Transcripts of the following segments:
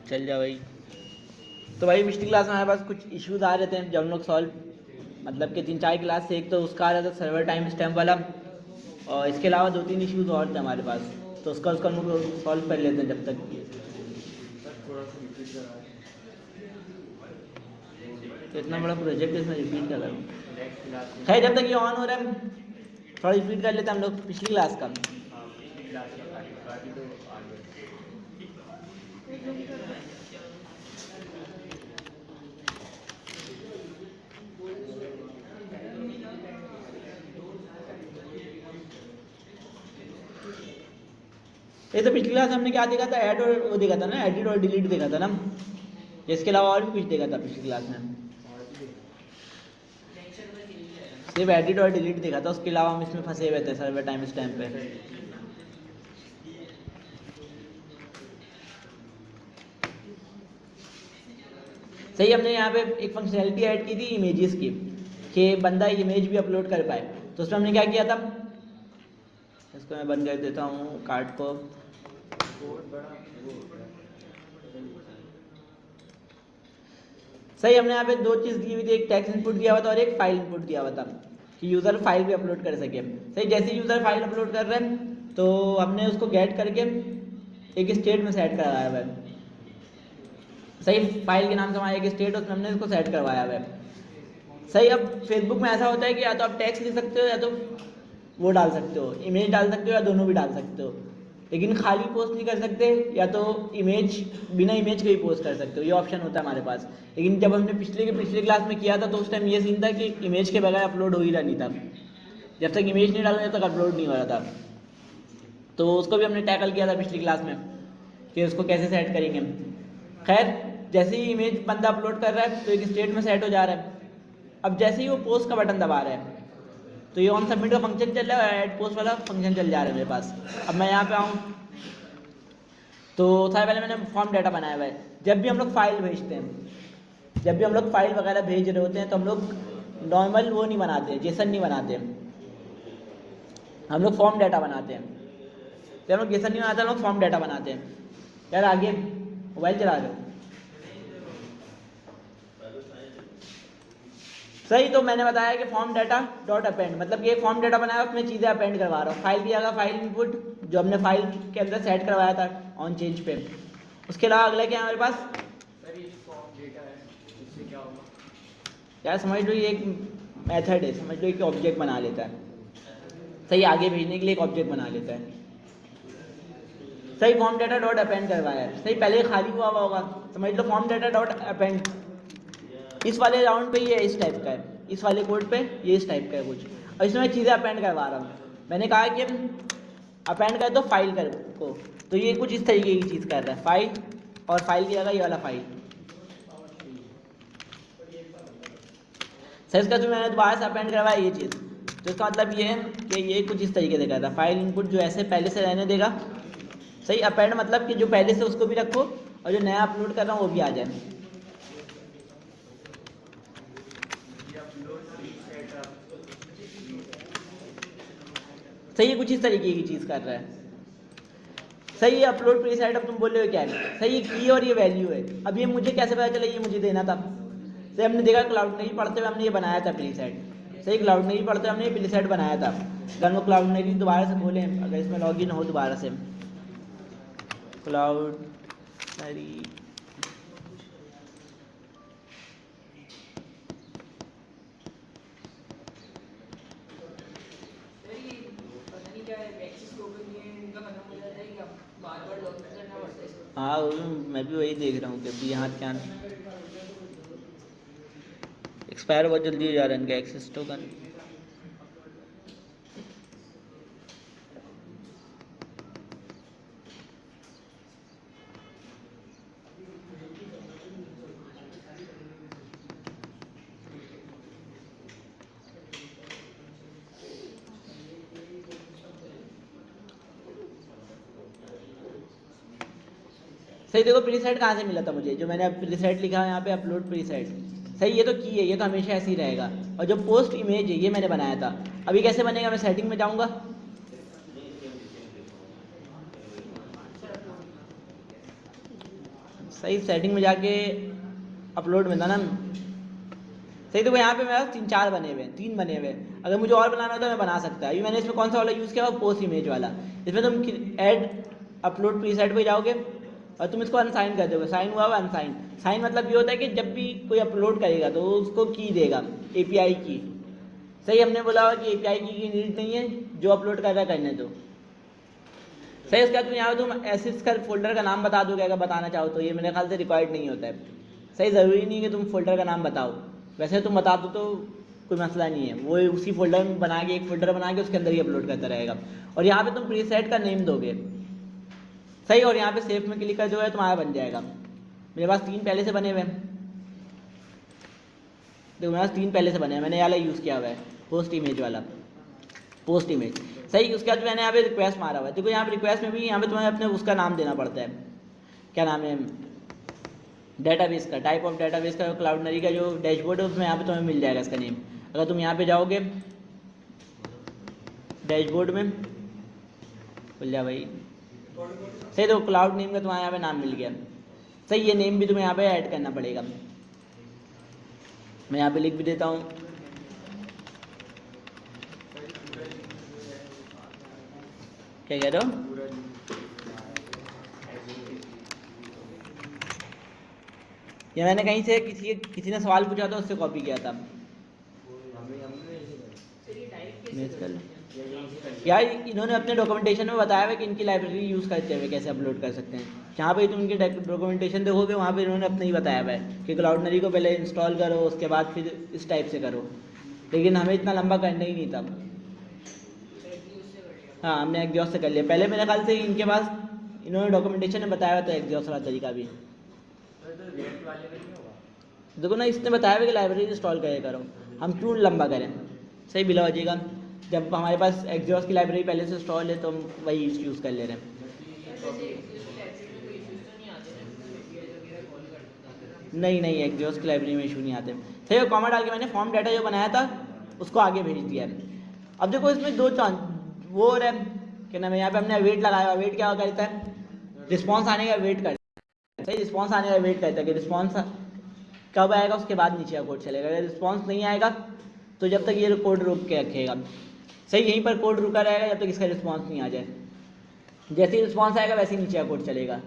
चल जा भाई। तो भाई पिछली क्लास में हमारे पास कुछ इश्यूज आ रहे थे जब हम लोग सॉल्व मतलब कि 3-4 क्लास से, एक तो उसका आ रहा था सर्वर टाइम स्टैम्प वाला, और इसके अलावा 2-3 इश्यूज और थे हमारे पास, तो उसका हम लोग सॉल्व कर लेते हैं जब तक। तो इतना बड़ा प्रोजेक्ट इसमें रिपीट कर रहा हूँ। खैर जब तक ये ऑन हो रहा है थोड़ा रिपीट कर लेते हैं हम लोग पिछली क्लास का। ये तो पिछली क्लास हमने क्या देखा था, ऐड और वो देखा था ना, एडिट और डिलीट देखा था ना। इसके अलावा और भी कुछ देखा था पिछली क्लास में, सिर्फ एडिट और डिलीट देखा था, उसके अलावा हम इसमें फंसे हुए थे सर्वर टाइम स्टैम्प पे। सही, हमने यहाँ पे एक फंक्शनैलिटी ऐड की थी इमेजेस की, कि बंदा इमेज भी अपलोड कर पाए। तो उसमें हमने क्या किया था, इसको मैं बंद कर देता हूँ कार्ड को। सही, हमने यहाँ पे दो चीज़ दी हुई थी, एक टेक्स्ट इनपुट दिया हुआ था और एक फाइल इनपुट दिया हुआ था कि यूज़र फाइल भी अपलोड कर सके। सही, जैसे ही यूज़र फाइल अपलोड कर रहे हैं तो हमने उसको गेट करके एक स्टेट में सेट करवाया हुआ है। सही, फाइल के नाम से हमारा एक स्टेट, उसमें हमने इसको सेट करवाया हुआ है। सही, अब फेसबुक में ऐसा होता है कि या तो आप टेक्स्ट लिख सकते हो या तो वो डाल सकते हो, इमेज डाल सकते हो या दोनों भी डाल सकते हो, लेकिन खाली पोस्ट नहीं कर सकते, या तो इमेज बिना इमेज के ही पोस्ट कर सकते हो, ये ऑप्शन होता है हमारे पास। लेकिन जब हमने पिछले क्लास में किया था तो उस टाइम ये सीन था कि इमेज के बगैर अपलोड हो ही रहा नहीं था, जब तक इमेज नहीं डालो तब तक अपलोड नहीं हो रहा था। तो उसको भी हमने टैकल किया था पिछली क्लास में कि उसको कैसे सेट करेंगे। खैर, जैसे ही इमेज बंदा अपलोड कर रहा है तो एक स्टेट में सेट हो जा रहा है। अब जैसे ही वो पोस्ट का बटन दबा रहा है तो ये ऑन सबमिट का फंक्शन चल रहा है और ऐड पोस्ट वाला फंक्शन चल जा रहा है मेरे पास। अब मैं यहाँ पे आऊँ तो सबसे पहले मैंने फॉर्म डाटा बनाया हुआ है। जब भी हम लोग फाइल भेजते हैं, जब भी हम लोग फाइल वगैरह भेज रहे होते हैं तो हम लोग नॉर्मल वो नहीं बनाते, जेसन नहीं बनाते, हम लोग फॉर्म डाटा बनाते हैं। जब हम लोग जेसन नहीं बनाते, हम लोग फॉर्म डाटा बनाते हैं। यार आगे मोबाइल चला रहे हो? सही, तो मैंने बताया कि फॉर्म डाटा डॉट अपेंड, मतलब कि एक फॉर्म डाटा बनाया उसमें चीज़ें अपेंड करवा रहा हूँ। फाइल भी आएगा, फाइल इनपुट जो हमने फाइल के अंदर सेट करवाया था ऑन चेंज पे। उसके अलावा अगला क्या है हमारे पास, यार समझ लो ये एक मेथड है, समझ लो एक ऑब्जेक्ट बना लेता है। सही, आगे भेजने के लिए एक ऑब्जेक्ट बना लेता है। सही, फॉर्म डाटा डॉट अपेंड करवाया है। सही, पहले खाली हुआ होगा, समझ लो फॉर्म डाटा डॉट अपेंड इस वाले राउंड पे ये इस टाइप का है, इस वाले कोड पे ये इस टाइप का है कुछ, और इसमें मैं चीज़ें अपेंड करवा रहा हूँ। मैंने कहा कि अपेंड कर दो फाइल कर को, तो ये कुछ इस तरीके की चीज़ कर रहा है, फाइल, और फाइल की जगह ये वाला फाइल। सर, इसका जो मैंने दोबारा से अपेंड करवाया ये चीज़, तो इसका मतलब ये है कि ये कुछ इस तरीके से करता है, फाइल इनपुट जो ऐसे पहले से रहने देगा। सही, अपेंड मतलब कि जो पहले से उसको भी रखो और जो नया अपलोड कर रहा हूँ वो भी आ जाए। सही, कुछ इस तरीके की चीज़ कर रहा है। सही, अपलोड प्री सेट, अब तुम बोल रहे हो क्या है, सही, की और ये वैल्यू है। अब ये मुझे कैसे पता चला ये मुझे देना था? सही, हमने देखा क्लाउडनरी पढ़ते हुए हमने ये बनाया था प्री सेट। सही, क्लाउडनरी पढ़ते हुए हमने ये प्री सेट बनाया था। अगर हम लोग क्लाउडनरी दोबारा से खोलें, अगर इसमें लॉगिन हो दोबारा से, क्लाउडनरी, हाँ मैं भी वही देख रहा हूँ कि अभी यहाँ क्या एक्सपायर बहुत जल्दी हो जा रहा है इनका एक्सेस टोकन। सही, देखो प्रीसेट कहाँ से मिला था मुझे, जो मैंने प्रीसेट लिखा है यहाँ पे अपलोड प्रीसेट। सही, ये तो की है, ये तो हमेशा ऐसे ही रहेगा। और जो पोस्ट इमेज है ये मैंने बनाया था। अभी कैसे बनेगा, मैं सेटिंग में जाऊँगा, सही सेटिंग में जाके अपलोड में था ना सही। तो यहाँ पे मेरे पास 3-4 बने हुए हैं, 3 बने हुए हैं। अगर मुझे और बनाना होता है मैं बना सकता। अभी मैंने इसमें कौन सा वाला यूज़ किया वो पोस्ट इमेज वाला। इसमें तुम ऐड अपलोड प्रीसेट पे जाओगे और तुम इसको अनसाइन कर दोगे। साइन हुआ अनसाइन। साइन मतलब ये होता है कि जब भी कोई अपलोड करेगा तो उसको की देगा, API की। सही, हमने बोला हुआ कि API की नीड नहीं है, जो अपलोड कर रहा है करने दो। सही, उसके बाद तुम यहाँ तुम एसिड्स का फोल्डर का नाम बता दोगे अगर बताना चाहो तो। ये मेरे ख्याल से रिक्वायर्ड नहीं होता है। सही, ज़रूरी नहीं कि तुम फोल्डर का नाम बताओ। वैसे तुम बता दो तो कोई मसला नहीं है, वो उसी फोल्डर में बना के एक फोल्डर बना के उसके अंदर ही अपलोड करता रहेगा। और यहाँ पे तुम प्रीसेट का नेम दोगे। सही, और यहाँ पे सेव में क्लिक कर दोगे तुम्हारा बन जाएगा। मेरे पास 3 पहले से बने हुए हैं। देखो मेरे पास 3 पहले से बने हैं, मैंने ये वाला यूज़ किया हुआ है पोस्ट इमेज वाला, पोस्ट इमेज। सही, उसके बाद मैंने यहाँ पे रिक्वेस्ट मारा हुआ है। देखो यहाँ पे रिक्वेस्ट में भी यहाँ पे तुम्हें अपने उसका नाम देना पड़ता है। क्या नाम है डेटाबेस का, टाइप ऑफ डेटाबेस का, क्लाउडनरी का जो डैशबोर्ड है उसमें यहाँ पे तुम्हें मिल जाएगा इसका नेम। अगर तुम यहाँ पे जाओगे डैशबोर्ड में, खुल जा भाई। सही, तो क्लाउड नेम का तुम्हारा यहाँ पे नाम मिल गया। सही, ये नेम भी तुम्हें यहाँ पे ऐड करना पड़ेगा। मैं यहाँ पे लिख भी देता हूँ। क्या कह रहे हो? ये मैंने कहीं से किसी ने सवाल पूछा था उससे कॉपी किया था। यार इन्होंने अपने डॉक्यूमेंटेशन में बताया हुआ है कि इनकी लाइब्रेरी यूज़ करते हुए कैसे अपलोड कर सकते हैं। जहाँ पे तुम इनकी डॉक्यूमेंटेशन देखोगे वहाँ पे इन्होंने अपने ही बताया हुआ है कि क्लाउडनरी को पहले इंस्टॉल करो उसके बाद फिर इस टाइप से करो। लेकिन हमें इतना लंबा करना ही नहीं था। हाँ, हमने एग्जॉस्ट से कर लिया। पहले मेरे ख्याल से इनके पास इन्होंने डॉक्यूमेंटेशन में बताया हुआ था एग्जॉस्ट वाला तरीका भी। देखो ना, इसने बताया हुआ कि लाइब्रेरी इंस्टॉल करे करो, हम क्यों लंबा करें। सही, बिला हो जाएगा। जब हमारे पास एग्जॉस्ट की लाइब्रेरी पहले से इंस्टॉल है तो हम वही यूज़ कर ले रहे हैं। नहीं नहीं, एग्जॉस्ट की लाइब्रेरी में इशू नहीं आते। सही, कॉमा डाल के मैंने फॉर्म डाटा जो बनाया था उसको आगे भेज दिया है। अब देखो इसमें 2 चांस वो और है कि ना, मैं यहाँ पे हमने वेट लगाया। वेट क्या करता है, रिस्पॉन्स आने का वेट करता है। सही, रिस्पॉन्स आने का वेट करता है कि रिस्पॉन्स कब आएगा उसके बाद नीचे का कोड चलेगा। अगर रिस्पॉन्स नहीं आएगा तो जब तक ये कोड रोक के रखेगा। सही, यहीं पर कोड रुका रहेगा जब तक इसका रिस्पॉन्स नहीं आ जाए। जैसे ही रिस्पॉन्स आएगा वैसे ही नीचे का कोड चलेगा।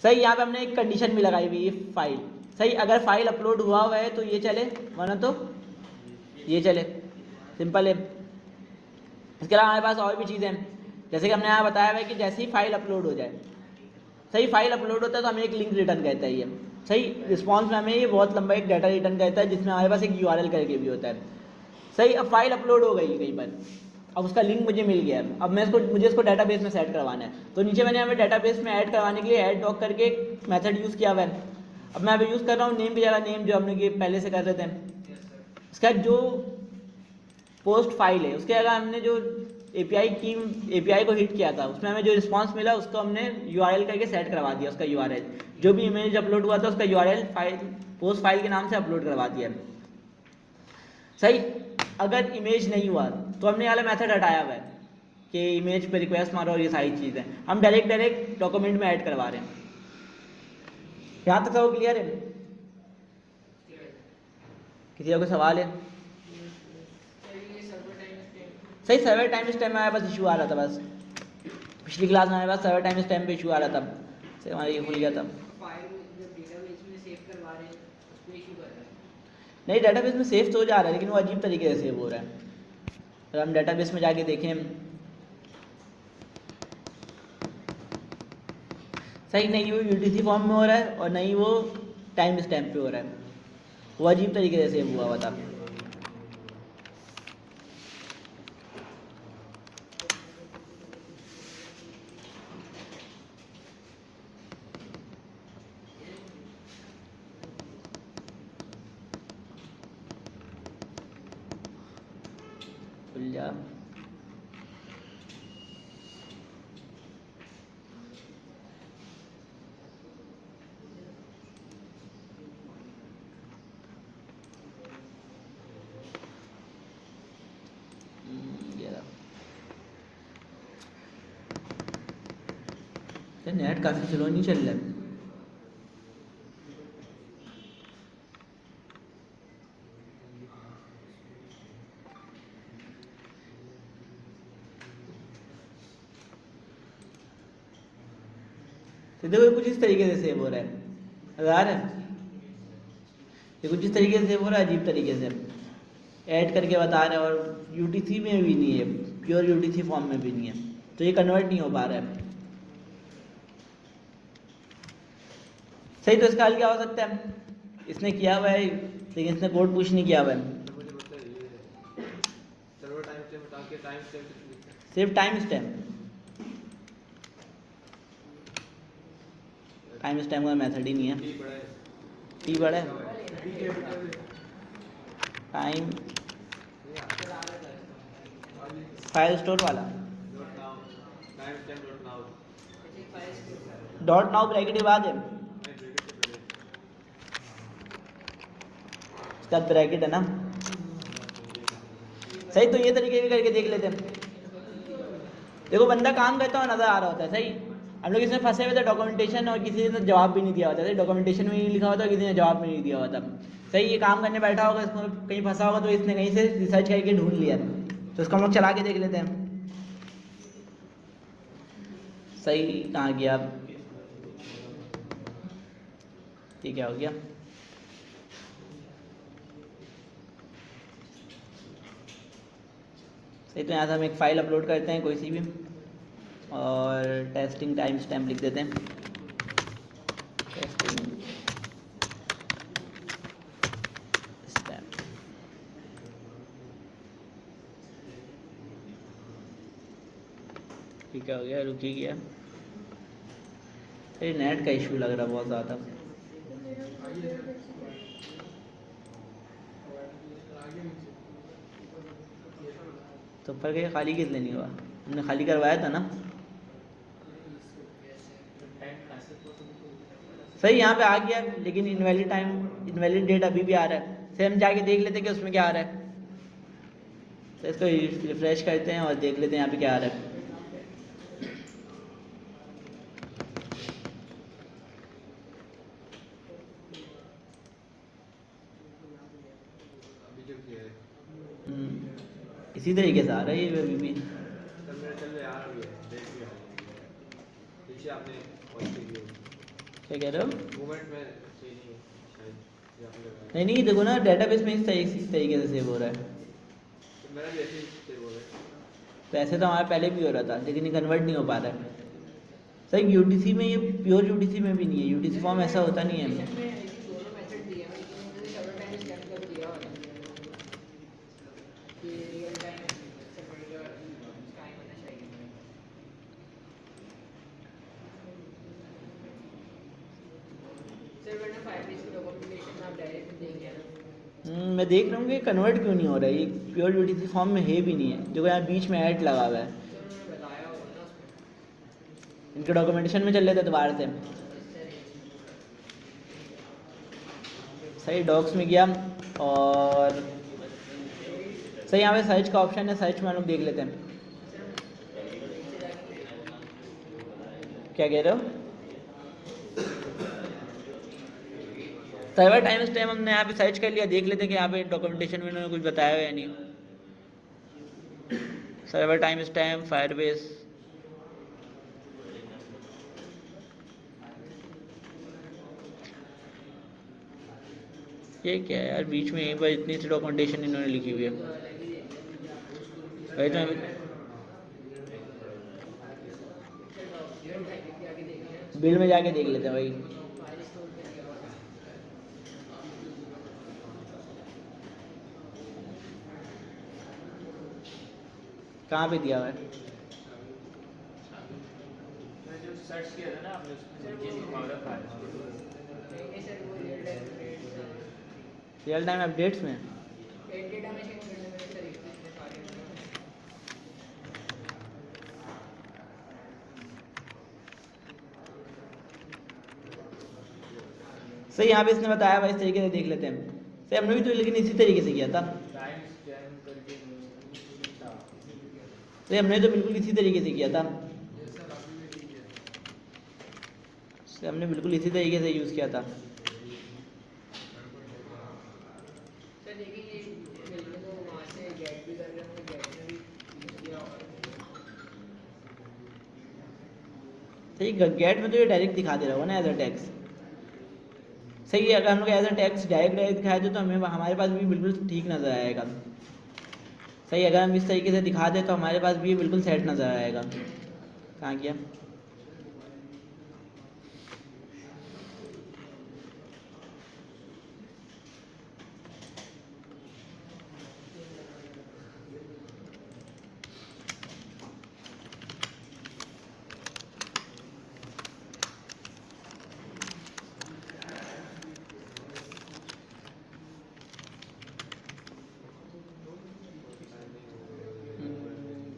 सही, यहाँ पे हमने एक कंडीशन भी लगाई हुई है फाइल। सही, अगर फाइल अपलोड हुआ है तो ये चले, वरना तो ये चले। सिंपल है। इसके अलावा हमारे पास और भी चीज़ें हैं, जैसे कि हमने यहाँ बताया हुआ है कि जैसे ही फाइल अपलोड हो जाए, सही फाइल अपलोड होता है तो हमें एक लिंक रिटर्न करता है ये। सही, रिस्पॉन्स में हमें ये बहुत लंबा एक डाटा रिटर्न करता है जिसमें हमारे पास एक URL करके भी होता है। सही, अब फाइल अपलोड हो गई कहीं पर, अब उसका लिंक मुझे मिल गया है। अब मुझे इसको डाटाबेस में सेट करवाना है। तो नीचे मैंने हमें डाटाबेस में ऐड करवाने के लिए ऐड डॉक करके एक मेथड यूज़ किया हुआ है। अब मैं अभी यूज़ कर रहा हूँ नेम की जगह नेम, जो हमने पहले से कर रहे थे। इसका जो पोस्ट फाइल है उसके अगर हमने जो API को हिट किया था उसमें हमें जो रिस्पांस मिला उसको हमने URL करके सेट करवा दिया। उसका URL जो भी इमेज अपलोड हुआ था उसका URL फाइल पोस्ट फाइल के नाम से अपलोड करवा दिया। सही, अगर इमेज नहीं हुआ तो हमने वाला मेथड हटाया हुआ है कि इमेज पे रिक्वेस्ट मारो और ये सारी चीज़ें हम डायरेक्ट डॉक्यूमेंट में ऐड करवा रहे हैं। यहाँ तक सब क्लियर है? किसी का कोई सवाल है? सही, सर्वर टाइम स्टैम्प में हमारे पास इशू आ रहा था। बस पिछली क्लास में हमारे पास सर्वर टाइम स्टैम्प पे इशू आ रहा था, सही हमारा ये खुल गया था। नहीं, डाटाबेस में सेव तो हो जा रहा है लेकिन वो अजीब तरीके से सेव हो रहा है। अगर हम डाटाबेस में जाके देखें, सही नहीं वो UTC फॉर्म में हो रहा है और नहीं वो टाइम स्टैम्प पे हो रहा है, वो अजीब तरीके से सेव हुआ था। खुल जा। नेट काफ़ी स्लो नहीं चल रहा है। तो देखो ये कुछ इस तरीके से सेव हो रहा है, नज़र आ रहा है, ये कुछ इस तरीके से सेव हो रहा है, अजीब तरीके से ऐड करके बता रहे हैं, और यूटीसी में भी नहीं है, प्योर यूटीसी फॉर्म में भी नहीं है, तो ये कन्वर्ट नहीं हो पा रहा है। सही, तो इसका हल क्या हो सकता है? इसने किया हुआ है लेकिन इसने कोड पुश नहीं किया हुआ है। सिर्फ टाइम स्टैम्प, टाइम स्टैम्प का मेथड ही नहीं है। टी बड़ा है, टाइम फाइल स्टोर वाला, डॉट नाउ ब्रैकेट के बाद है, इसका ब्रैकेट है ना। सही, तो ये तरीके भी करके देख लेते हैं। देखो बंदा काम करता हुआ नजर आ रहा होता है। सही, हम लोग इसमें फंसे हुए थे डॉक्यूमेंटेशन, और किसी ने जवाब भी नहीं दिया होता था, डॉक्यूमेंटेशन में नहीं लिखा होता, किसी ने जवाब भी नहीं दिया होता। सही, ये काम करने बैठा होगा, इसमें कहीं फंसा होगा, तो इसने कहीं से रिसर्च करके ढूंढ लिया, तो इसको हम लोग चला के देख लेते हैं। सही, कहाँ गया अब, ये क्या हो गया? सही, तो यहाँ से हम एक फ़ाइल अपलोड करते हैं कोई सी भी, और टेस्टिंग टाइम स्टैम्प लिख देते हैं, टेस्टिंग स्टैम्प। ठीक है, हो गया, रुक ही गया। अरे नेट का इशू लग रहा बहुत ज़्यादा। तो पर क्या खाली किस लिए नहीं हुआ? हमने खाली करवाया था ना। सही, यहाँ पे आ गया, लेकिन इनवैलिड टाइम, इनवैलिड डेट अभी भी आ रहा है। से हम जाके देख लेते हैं कि उसमें क्या आ रहा है। तो इसको रिफ्रेश करते हैं और देख लेते हैं यहाँ पे क्या आ रहा है। इसी तरीके से आ रहा है ये अभी भी। क्या कह रहे हो? नहीं नहीं, देखो ना डेटाबेस में इस तरीके से सेव हो रहा है। तो ऐसे तो हमारा पहले भी हो रहा था, लेकिन ये कन्वर्ट नहीं हो पा रहा है। सही, यूटीसी में, ये प्योर यूटीसी में भी नहीं है, यूटीसी फॉर्म ऐसा होता नहीं है। मैं देख रहा हूँ कि कन्वर्ट क्यों नहीं हो रहा है, ये प्योर यूटीसी फॉर्म में है भी नहीं है। देखो यहाँ बीच में ऐड लगा हुआ है, इनके डॉक्यूमेंटेशन में चल रहे थे दोबारा से। सही, डॉक्स में गया, और सही यहाँ पे सर्च का ऑप्शन है, सर्च में हम लोग देख लेते हैं। क्या कह रहे हो? सर्वर टाइम स्टैम्प हमने यहाँ पे सर्च कर लिया, देख लेते हैं कि यहाँ पे डॉक्यूमेंटेशन में इन्होंने कुछ बताया है या नहीं। सर्वर टाइम स्टैम्प फायरबेस, ये क्या है यार, बीच में एक बार इतनी सी डॉक्यूमेंटेशन इन्होंने लिखी हुई है। भाई तो बिल में जाके देख लेते हैं भाई। कहाँ पे दिया हुआ है? सर्च किया था ना आपने, रियल टाइम अपडेट्स में। सही, यहाँ पे इसने बताया भाई, इस तरीके से देख लेते हैं। सही, हमने भी तो लेकिन इसी तरीके से किया था। सही, हमने तो बिल्कुल इसी तरीके से किया था। सही, हमने बिल्कुल इसी तरीके से यूज़ किया था। तो सही, गेट में तो ये डायरेक्ट दिखा दे रहा होगा ना एज अ टैक्स। सही है, अगर हम लोग एज अ टैक्स डायरेक्ट दिखाए दे तो हमें हमारे पास भी बिल्कुल ठीक नज़र आएगा। सही, अगर हम इस तरीके से दिखा दें तो हमारे पास भी बिल्कुल सेट नज़र आएगा। कहाँ गया?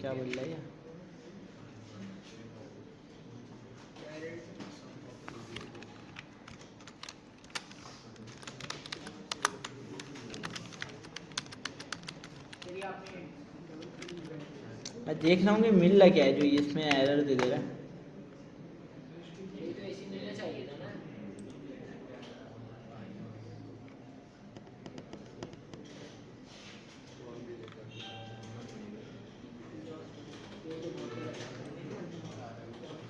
क्या बोल रहा है ये? मैं देख रहा हूँ कि मिल रहा क्या है जो इसमें एरर दे रहा है।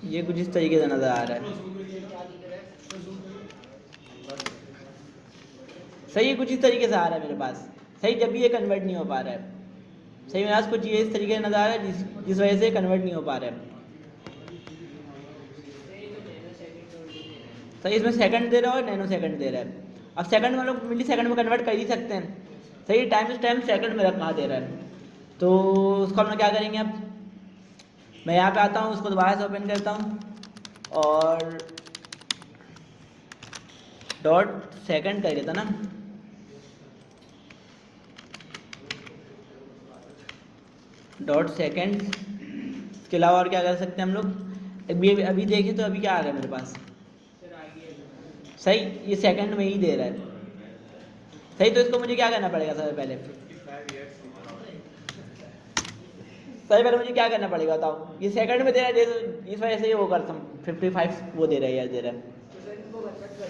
ये कुछ इस तरीके से नज़र आ रहा है। सही है, कुछ इस तरीके से आ रहा है मेरे पास। सही, जब भी ये कन्वर्ट नहीं हो पा रहा है। सही, मेरे पास कुछ ये इस तरीके से नज़र आ रहा है जिस वजह से कन्वर्ट नहीं हो पा रहा है। सही, इसमें सेकंड दे रहा है और नैनो सेकंड दे रहा है। अब सेकंड में लोग मिली सेकंड में कन्वर्ट कर ही सकते हैं। सही, टाइम सेकंड में रखा दे रहा है, तो उसको हम लोग क्या करेंगे? अब मैं यहाँ पे आता हूँ, उसको दोबारा से ओपन करता हूँ और डॉट सेकंड कर देता ना। डॉट सेकंड, इसके अलावा और क्या कर सकते हैं हम लोग? अभी देखें तो अभी क्या आ रहा है मेरे पास? सही, ये सेकंड में ही दे रहा है। सही, तो इसको मुझे क्या करना पड़ेगा? सबसे पहले मुझे क्या करना पड़ेगा बताओ? ये सेकंड में दे रहा है, इस वजह से ये वो करता हूँ 55 वो दे रहा है यार, दे रहा है।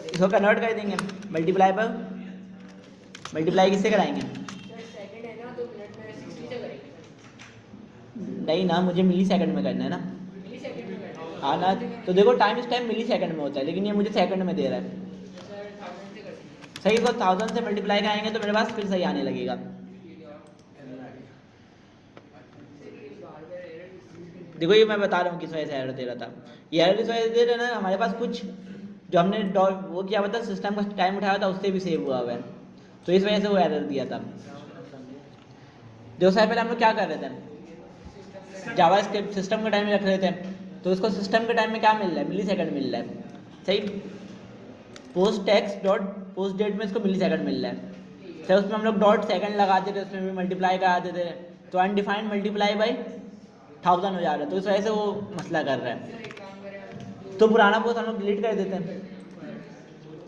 इसको कन्वर्ट कर देंगे मल्टीप्लाई पर। मल्टीप्लाई किससे कराएंगे? नहीं ना, मुझे मिली सेकंड में करना है ना। हाँ ना, तो देखो टाइम मिली सेकंड में होता है, लेकिन ये मुझे सेकंड में दे रहा है। सही, इसको 1000 से मल्टीप्लाई कराएंगे तो मेरे पास फिर सही आने लगेगा। देखो, ये मैं बता रहा हूँ किस वजह से एरर दे रहा था। ये एरर इस वजह से दे रहा है ना, हमारे पास कुछ जो हमने वो किया हुआ था, सिस्टम का टाइम उठाया था, उससे भी सेव हुआ हुआ है, तो इस वजह से वो एरर दिया था। जो साल पहले हम लोग क्या कर रहे थे? जावा स्क्रिप्ट सिस्टम का टाइम रख रहे थे, तो उसको सिस्टम के टाइम में क्या मिल रहा है? मिली सेकंड मिल रहा है। सही, post text dot post date में इसको मिली सेकंड मिल रहा है। सर, उसमें हम लोग डॉट सेकंड लगाते थे, उसमें भी मल्टीप्लाई कराते थे, तो अनडिफाइंड मल्टीप्लाई बाई 1000 हो जा रहा है, तो इस वजह से वो मसला कर रहा है। तो पुराना पोस्ट हम लोग डिलीट कर देते हैं।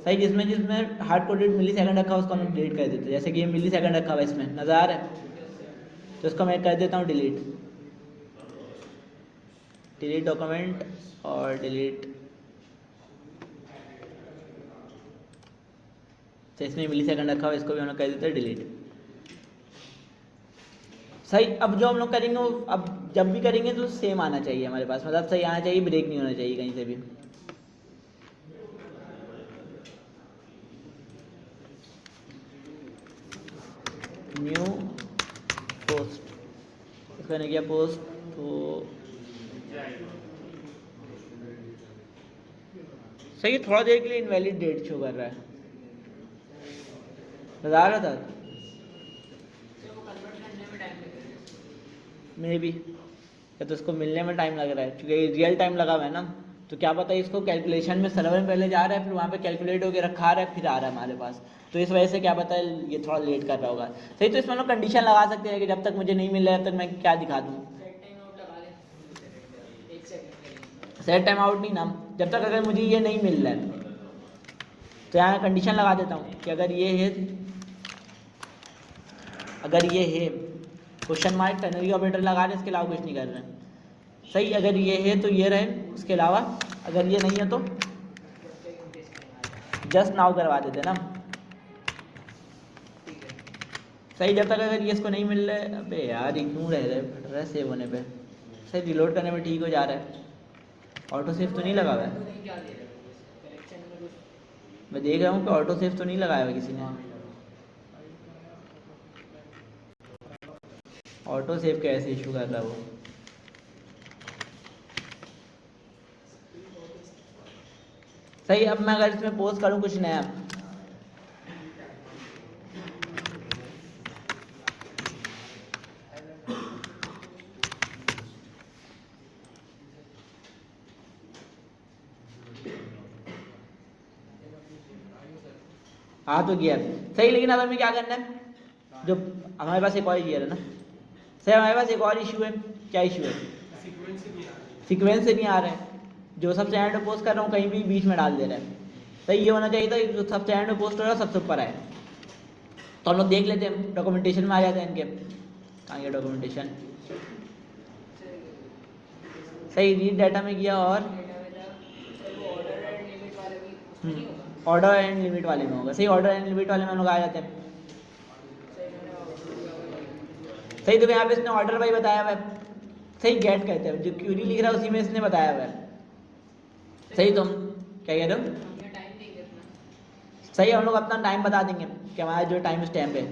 सही, जिसमें जिसमें हार्ड कोडेड मिली सेकंड रखा उसको हम लोग डिलीट कर देते हैं। जैसे कि ये मिली सेकंड रखा हुआ इसमें नज़र आ रहा है, तो इसको मैं कर देता हूँ डिलीट। डिलीट डॉक्यूमेंट और डिलीट। तो इसमें मिली सेकंड रखा हुआ, इसको भी हम लोग कर देते हैं डिलीट। सही, अब जो हम लोग करेंगे वो अब जब भी करेंगे तो सेम आना चाहिए हमारे पास, मतलब सही आना चाहिए, ब्रेक नहीं होना चाहिए कहीं से भी। न्यू पोस्ट, मैंने किया पोस्ट, तो सही, थोड़ा देर के लिए इनवैलिड डेट शो कर रहा है, बता रहा था मे बी, या तो इसको मिलने में टाइम लग रहा है, क्योंकि रियल टाइम लगा हुआ है ना, तो क्या पता है इसको कैलकुलेशन में सर्वर में पहले जा रहा है, फिर वहाँ पे कैलकुलेट होकर रखा रहा है, फिर आ रहा है हमारे पास, तो इस वजह से क्या पता है ये थोड़ा लेट कर रहा होगा। सही, तो इसमें लोग कंडीशन लगा सकते हैं कि जब तक मुझे नहीं मिल रहा है तब तक मैं क्या दिखा दूँ? सेट टाइम आउट नहीं ना, जब तक अगर मुझे ये नहीं मिल रहा है तो यहाँ कंडीशन लगा देता हूँ कि अगर ये है क्वेश्चन मार्क टर्नरी ऑपरेटर लगा रहे हैं, इसके अलावा कुछ नहीं कर रहे हैं। सही, अगर ये है तो ये रहे, उसके अलावा अगर ये नहीं है तो जस्ट नाउ करवा देते ना। सही, जब तक अगर ये इसको नहीं मिल रहा है, अबे यार ये क्यों रह रहा है, फट रहा है सेव होने पे। सही, रिलोड करने में ठीक हो जा रहा है। ऑटो सेव तो नहीं लगा हुआ है, मैं देख रहा हूँ कि ऑटो सेव तो नहीं लगाया हुआ किसी ने। ऑटो सेव कैसे इशू कर रहा है वो? सही, अब मैं अगर इसमें पोस्ट करूँ कुछ नया, हाँ तो गया सही, लेकिन अब हमें क्या करना है, जो हमारे पास एक और ईयर है ना सही, हमारे पास एक और इशू है। क्या इशू है? सीक्वेंस से नहीं आ रहा है। जो सबसे एंड में पोस्ट कर रहा हूँ कहीं भी बीच में डाल दे रहा है। सही, ये होना चाहिए था जो सबसे एंड में पोस्ट हो रहा है सबसे ऊपर आए। तो हम लोग देख लेते हैं, डॉक्यूमेंटेशन में आ जाते हैं इनके। कहाँ गया डॉक्यूमेंटेशन? सही, रीड डाटा में गया और ऑर्डर एंड लिमिट वाले में होगा। सही, ऑर्डर एंड लिमिट वाले में हम लोग आ जाते हैं। सही, तो यहाँ पे इसने ऑर्डर बाई बताया हुआ है। सही, गेट कहते हैं, जो क्यूरी लिख रहा है उसी में इसने बताया हुआ है। सही, तुम क्या कह रहे हो? सही, हम लोग अपना टाइम बता देंगे कि हमारा जो टाइम स्टैम्प है।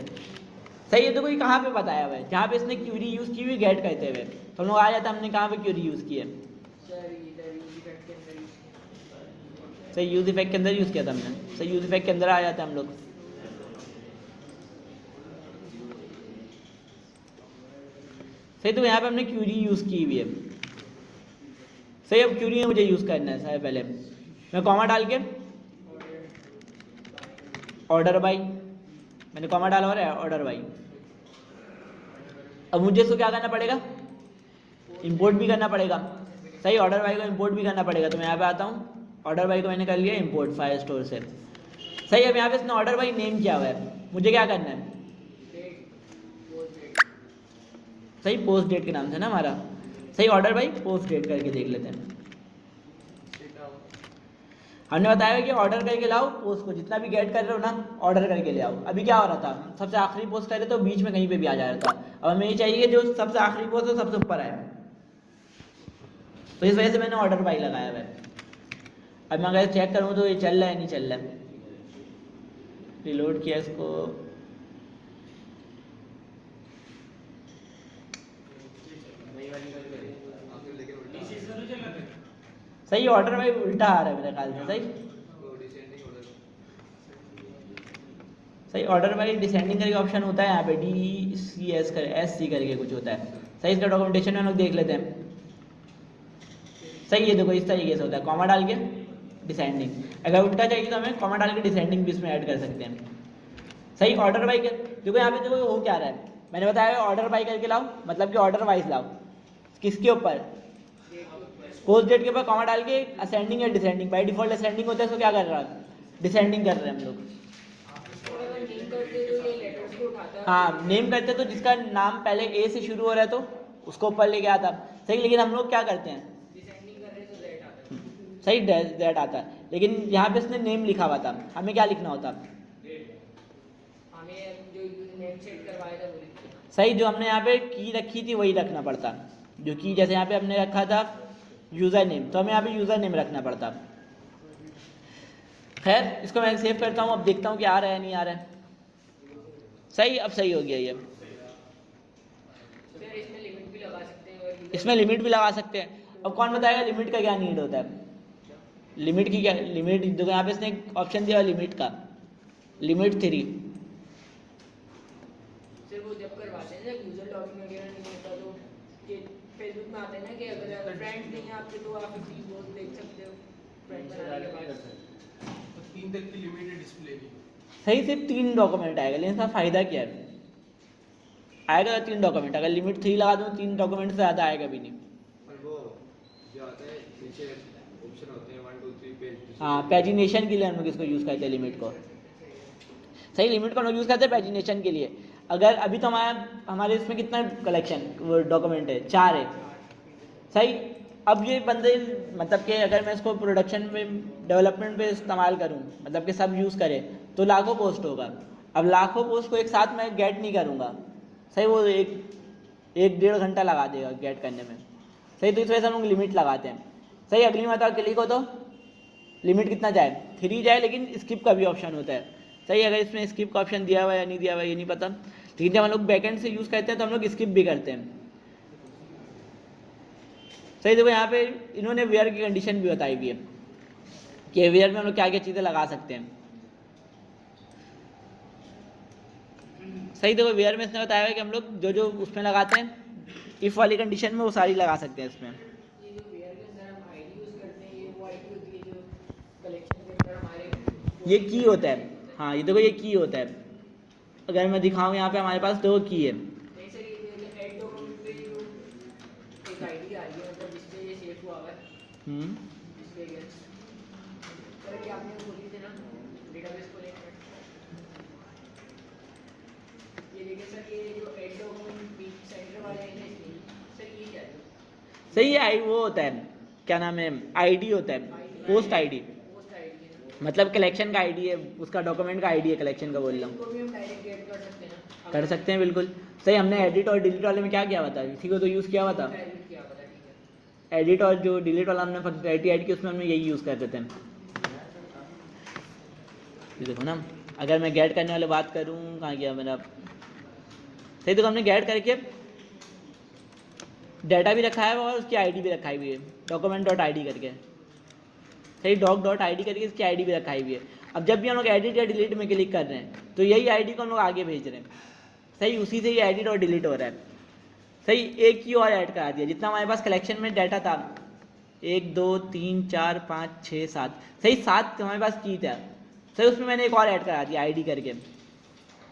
सही है, तो कोई कहाँ पे बताया हुआ है जहाँ पे इसने क्यूरी यूज़ की हुई गेट कहते हुए, तो हम लोग आ जाते हैं हमने कहाँ पे क्यूरी यूज़ की है। सही, यूज इफेक्ट के अंदर यूज़ किया था हमने। सही, यूज इफेक्ट के अंदर आ जाते हैं हम लोग। सही, तो यहाँ पे हमने क्यूरी यूज़ की हुई है। सही, अब क्यूरी में मुझे यूज़ करना है। सही, पहले मैं कॉमा डाल के ऑर्डर बाई, मैंने कॉमा डाला हो रहा है ऑर्डर बाई। अब मुझे इसको क्या करना पड़ेगा? इंपोर्ट भी करना पड़ेगा। सही, ऑर्डर बाई को इंपोर्ट भी करना पड़ेगा। तो मैं यहाँ पे आता हूँ, ऑर्डर बाई को मैंने कर लिया इंपोर्ट फायर स्टोर से। सही, अब यहाँ पे इसने ऑर्डर बाई नेम किया हुआ है, मुझे क्या करना है? सही, पोस्ट डेट के नाम से ना हमारा। सही, ऑर्डर बाई पोस्ट डेट करके देख लेते हैं। हमने बताया कि ऑर्डर करके लाओ पोस्ट को, जितना भी गेट कर रहे हो ना ऑर्डर करके ले आओ। अभी क्या हो रहा था, सबसे आखिरी पोस्ट करे तो बीच में कहीं पे भी आ जा रहा था। अब हमें ये चाहिए कि जो सबसे आखिरी पोस्ट हो सबसे ऊपर आए, तो इस वजह से मैंने ऑर्डर बाई लगाया हुआ है। अब मैं अगर चेक करूँ तो ये चल रहा है नहीं चल रहा है। रिलोड किया इसको, सही, ऑर्डर बाई उल्टा आ रहा है मेरे ख्याल से। सही सही, ऑर्डर बाई डिसेंडिंग करके ऑप्शन होता है यहाँ पे, DCS कर SC करके कुछ होता है। सही, इसका डॉक्यूमेंटेशन में हम लोग देख लेते हैं। सही है, देखो इस तरीके से होता है, कॉमा डाल के डिसेंडिंग। अगर उल्टा चाहिए तो हमें कॉमा डाल के डिसेंडिंग भी इसमें ऐड कर सकते हैं। सही, ऑर्डर बाई कर, देखो यहाँ पे देखो हो क्या रहा है, मैंने बताया ऑर्डर बाई करके लाओ, मतलब कि ऑर्डर वाइज लाओ। किसके ऊपर? पोस्ट डेट के ऊपर कॉमा डाल के असेंडिंग या डिसेंडिंग। बाई डिफॉल्ट असेंडिंग होता है, तो क्या कर रहा है? डिसेंडिंग कर रहे हैं हम लोग। हाँ, नेम करते तो जिसका नाम पहले ए से शुरू हो रहा है तो उसको ऊपर लेके आता। सही, लेकिन हम लोग क्या करते हैं? सही, दैट आता है, लेकिन यहाँ पे इसने नेम लिखा हुआ था, हमें क्या लिखना होता? सही, जो हमने यहाँ पे की रखी थी वही रखना पड़ता। जो कि जैसे यहाँ पे हमने रखा था यूज़र नेम, तो हमें यहाँ पे यूज़र नेम रखना पड़ता। खैर, इसको मैं सेव करता हूँ, अब देखता हूँ कि आ रहा है नहीं आ रहा है। सही, अब सही हो गया ये। इसमें लिमिट भी लगा सकते हैं। अब कौन बताएगा लिमिट का क्या नीड होता है? लिमिट की क्या लिमिट, देखो यहाँ पे इसने एक ऑप्शन दिया लिमिट का, लिमिट 3। वो जब करवाते हैं ना यूजर लॉगिन वगैरह नहीं होता तो कि फेसबुक में आता है ना कि अगर फ्रेंड्स नहीं है आपके तो आप इसी वो देख सकते हो फ्रेंड बनाने के बाद। तो 3 तक की लिमिट है डिस्प्ले की। सही, सिर्फ 3 डॉक्यूमेंट आएगा, लेकिन इसका फ़ायदा क्या है? आएगा 3 डॉक्यूमेंट, अगर लिमिट 3 लगा दूँ 3 डॉक्यूमेंट से ज़्यादा आएगा भी नहीं। और वो जो आता है नीचे ऑप्शन होते हैं 1 2 3 पेज। हाँ, पैजिनेशन के लिए हम लोग इसको यूज़ करते हैं लिमिट को। सही, लिमिट को हम लोग यूज़ करते हैं पैजिनेशन के लिए। अगर अभी तो हमारे इसमें कितना कलेक्शन वो डॉक्यूमेंट है, 4 है। सही, अब ये बंदे मतलब कि अगर मैं इसको प्रोडक्शन में डेवलपमेंट पे इस्तेमाल करूँ, मतलब कि सब यूज़ करें, तो लाखों पोस्ट होगा। अब लाखों पोस्ट को एक साथ मैं गेट नहीं करूँगा। सही, वो एक 1.5 घंटा लगा देगा गेट करने में। सही, तो इस वजह से हम लोग लिमिट लगाते हैं सही अगली मतलब क्लिक हो तो लिमिट कितना जाए 3 जाए, लेकिन स्किप का भी ऑप्शन होता है। सही, अगर इसमें स्किप का ऑप्शन दिया हुआ है या नहीं दिया हुआ है ये नहीं पता, लेकिन जब हम लोग बैकएंड से यूज़ करते हैं तो हम लोग स्किप भी करते हैं। सही, देखो यहाँ पे इन्होंने वेयर की कंडीशन भी बताई हुई है कि वेयर में हम लोग क्या क्या चीज़ें लगा सकते हैं। सही, देखो वेयर में इसने बताया हुआ है कि हम लोग जो जो उसमें लगाते हैं इफ़ वाली कंडीशन में वो सारी लगा सकते हैं इसमें। ये जो वेयर के अंदर हम आईडी यूज करते हैं, ये वो आईडी होती है जो कलेक्शन के अंदर हमारे ये की होता है। हाँ, ये देखो ये की होता है। अगर मैं दिखाऊँ यहाँ पे हमारे पास तो की है। नहीं सर, ये ऐड डॉक्यूमेंट पे जो एक आईडी आ रही है, मतलब जिसपे ये सेव हुआ हुआ है, जिसपे सर कि आपने खोली थी ना डेटाबेस को लेकर, ये देखिए सर, ये जो ऐड डॉक्यूमेंट सेंटर वाले हैं ना, इसमें सर ये क्या है? सही है, आई वो होता है, क्या नाम है, आईडी होता है, पोस्ट आईडी, पोस्ट आईडी है, मतलब कलेक्शन का आईडी है, उसका डॉक्यूमेंट का आईडी है, कलेक्शन का बोल रहा हूँ। इनको भी हम डायरेक्ट ऐड कर सकते हैं ना? कर सकते हैं बिल्कुल। सही, हमने एडिट और डिलीट वाले में क्या किया हुआ था, इसी को तो यूज़ किया हुआ था। एडिट किया पता, ठीक है। एडिट और जो डिलीट वाला हमने फंक्शनैलिटी ऐड की उसमें हमने यही यूज़ करते थे। ये देखो ना, अगर मैं गेट करने वाले बात करूँ, कहाँ गया मेरा, सही, देखो हमने गेट करके डाटा भी रखा है और उसकी आईडी भी रखाई हुई है, डॉक्यूमेंट डॉट आईडी करके। सही, डॉक डॉट आईडी करके इसकी आईडी भी रखाई हुई है। अब जब भी हम लोग एडिट या डिलीट में क्लिक कर रहे हैं तो यही आईडी को हम लोग आगे भेज रहे हैं। सही, उसी से ये एडिट और डिलीट हो रहा है। सही, एक ही और ऐड करा दिया, जितना हमारे पास कलेक्शन में डाटा था 1 2 3 4 5 6 7, सही 7 हमारे पास की था। सही, उसमें मैंने एक और ऐड करा दिया आईडी करके।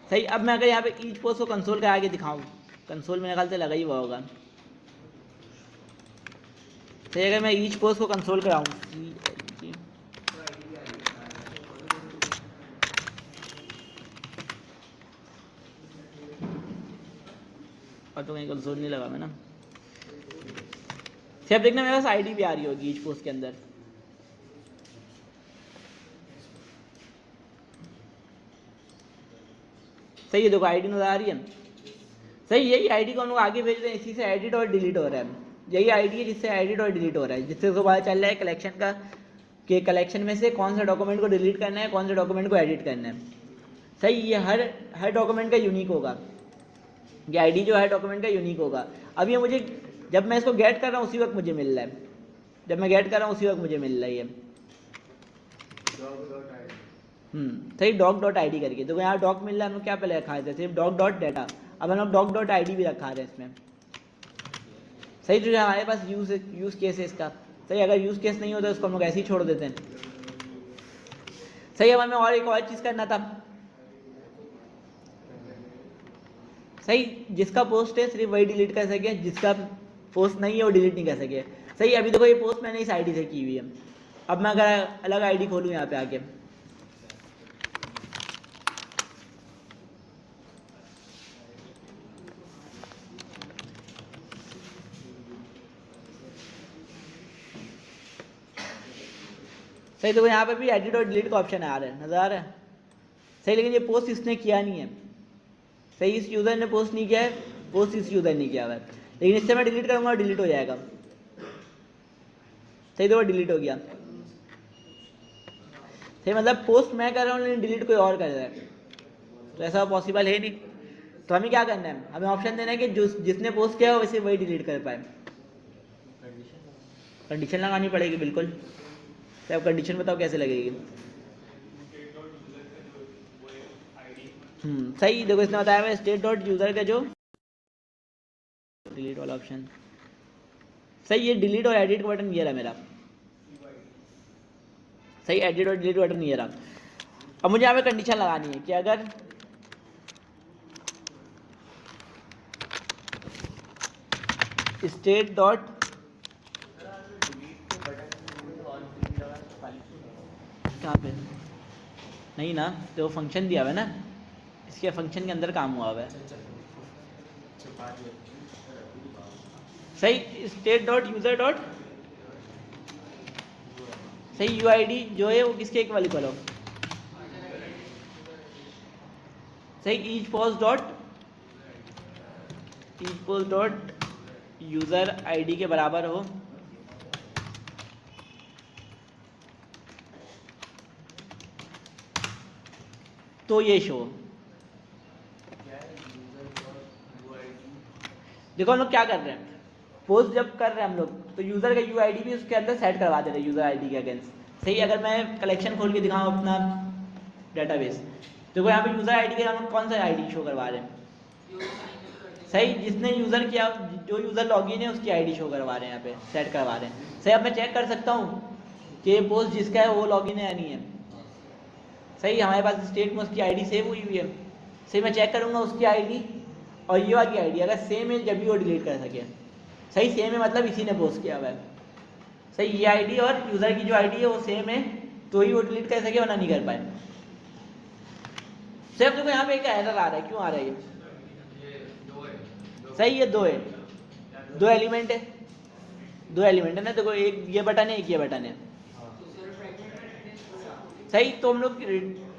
सही, अब मैं अगर यहाँ पे ईच पोस्ट को कंसोल करा के दिखाऊँ, कंसोल मेरे ख्याल से लगा ही हुआ होगा। सही, अगर मैं ईच पोस्ट को कंसोल कराऊँ, और तो कहीं कंसोल नहीं लगा मैं ना। अब देखना मेरे पास आईडी भी आ रही होगी ईच पोस्ट के अंदर। सही है, देखो आईडी नजर आ रही है। सही, यही आईडी को हम लोग आगे भेज रहे हैं, इसी से एडिट और डिलीट हो रहा है। यही आईडी है जिससे एडिट और डिलीट हो रहा है, जिससे उसको पता चल रहा है कलेक्शन का कि कलेक्शन में से कौन सा डॉक्यूमेंट को डिलीट करना है, कौन से डॉक्यूमेंट को एडिट करना है। सही, ये हर डॉक्यूमेंट का यूनिक होगा, ये आईडी जो है डॉक्यूमेंट का यूनिक होगा। अब ये मुझे जब मैं इसको गेट कर रहा हूँ उसी वक्त मुझे मिल रहा है, जब मैं गेट कर रहा हूँ उसी वक्त मुझे मिल रहा है ये। सही, डॉक डॉट आई डी करके, तो यहाँ डॉक मिल रहा है, हम लोग क्या पहले रखा है सिर्फ डॉक डॉट डाटा, अब हम लोग डॉक डॉट आई डी भी रखा रहे हैं इसमें। सही, जो है हमारे पास यूज़ केस है इसका। सही, अगर यूज़ केस नहीं होता तो इसको हम लोग ऐसे ही छोड़ देते हैं। सही, अब हमें और एक और चीज़ करना था। सही, जिसका पोस्ट है सिर्फ वही डिलीट कर सके, जिसका पोस्ट नहीं है वो डिलीट नहीं कर सके। सही, अभी देखो ये पोस्ट मैंने इस आईडी से की हुई है। अब मैं अगर अलग आईडी खोलूँ यहाँ पे आके, सही, देखो यहाँ पे भी एडिट और डिलीट का ऑप्शन आ रहा है, नजर आ रहा है। सही, लेकिन ये पोस्ट इसने किया नहीं है। सही, इस यूज़र ने पोस्ट नहीं किया है, पोस्ट इस यूज़र ने किया हुआ है, लेकिन इससे मैं डिलीट करूँगा और डिलीट हो जाएगा। सही, देखो डिलीट हो गया। सही, मतलब पोस्ट मैं कर रहा हूँ लेकिन डिलीट कोई और कर रहा है, तो ऐसा पॉसिबल है नहीं। तो हमें क्या करना है, हमें ऑप्शन देना है कि जिसने पोस्ट किया हो वैसे वही डिलीट कर पाए। कंडीशन लगानी पड़ेगी बिल्कुल। तो अब कंडीशन बताओ कैसे लगेगी। सही, देखो इसने बताया हुआ स्टेट डॉट यूज़र का जो डिलीट वाला ऑप्शन। सही, ये डिलीट और एडिट का बटन ये रहा मेरा। सही, एडिट और डिलीट बटन ये रहा। अब मुझे यहाँ पे कंडीशन लगानी है कि अगर स्टेट डॉट कहाँ पे नहीं ना, तो फंक्शन दिया हुआ है ना, इसके फंक्शन के अंदर काम हुआ हुआ है। सही, स्टेट डॉट यूज़र डॉट, सही यूआईडी जो है वो किसके इक्वल इक्वल हो। सही, each post dot user ID के बराबर हो तो ये शो। देखो हम लोग क्या कर रहे हैं, पोस्ट जब कर रहे हैं हम लोग तो यूज़र का यूआईडी भी उसके अंदर सेट करवा दे रहे हैं यूज़र आईडी के अगेंस्ट। सही, अगर मैं कलेक्शन खोल के दिखाऊँ अपना डेटाबेस, देखो यहाँ पे यूज़र आईडी के हम कौन सा आईडी शो करवा रहे हैं, सही, जिसने यूज़र किया, जो यूज़र लॉगिन है उसकी आईडी शो करवा रहे हैं, यहाँ पे सेट करवा रहे हैं। सही, अब मैं चेक कर सकता हूँ कि ये पोस्ट जिसका है वो लॉगिन है या नहीं है। सही, हमारे पास स्टेट में उसकी आईडी सेव हुई हुई है। सही, मैं चेक करूँगा उसकी आईडी और ये वाली आईडी अगर सेम है जब भी वो डिलीट कर सके। सही, सेम है मतलब इसी ने पोस्ट किया हुआ है। सही, ये आईडी और यूज़र की जो आईडी है वो सेम है तो ही वो डिलीट कर सके, वरना नहीं कर पाए। सही, अब देखो यहाँ पे एक एरर आ रहा है, क्यों आ रहा है ये? सही, ये दो है, दो एलिमेंट है, दो एलिमेंट है ना, देखो एक ये बटन है, एक ये बटन है। सही, तो हम लोग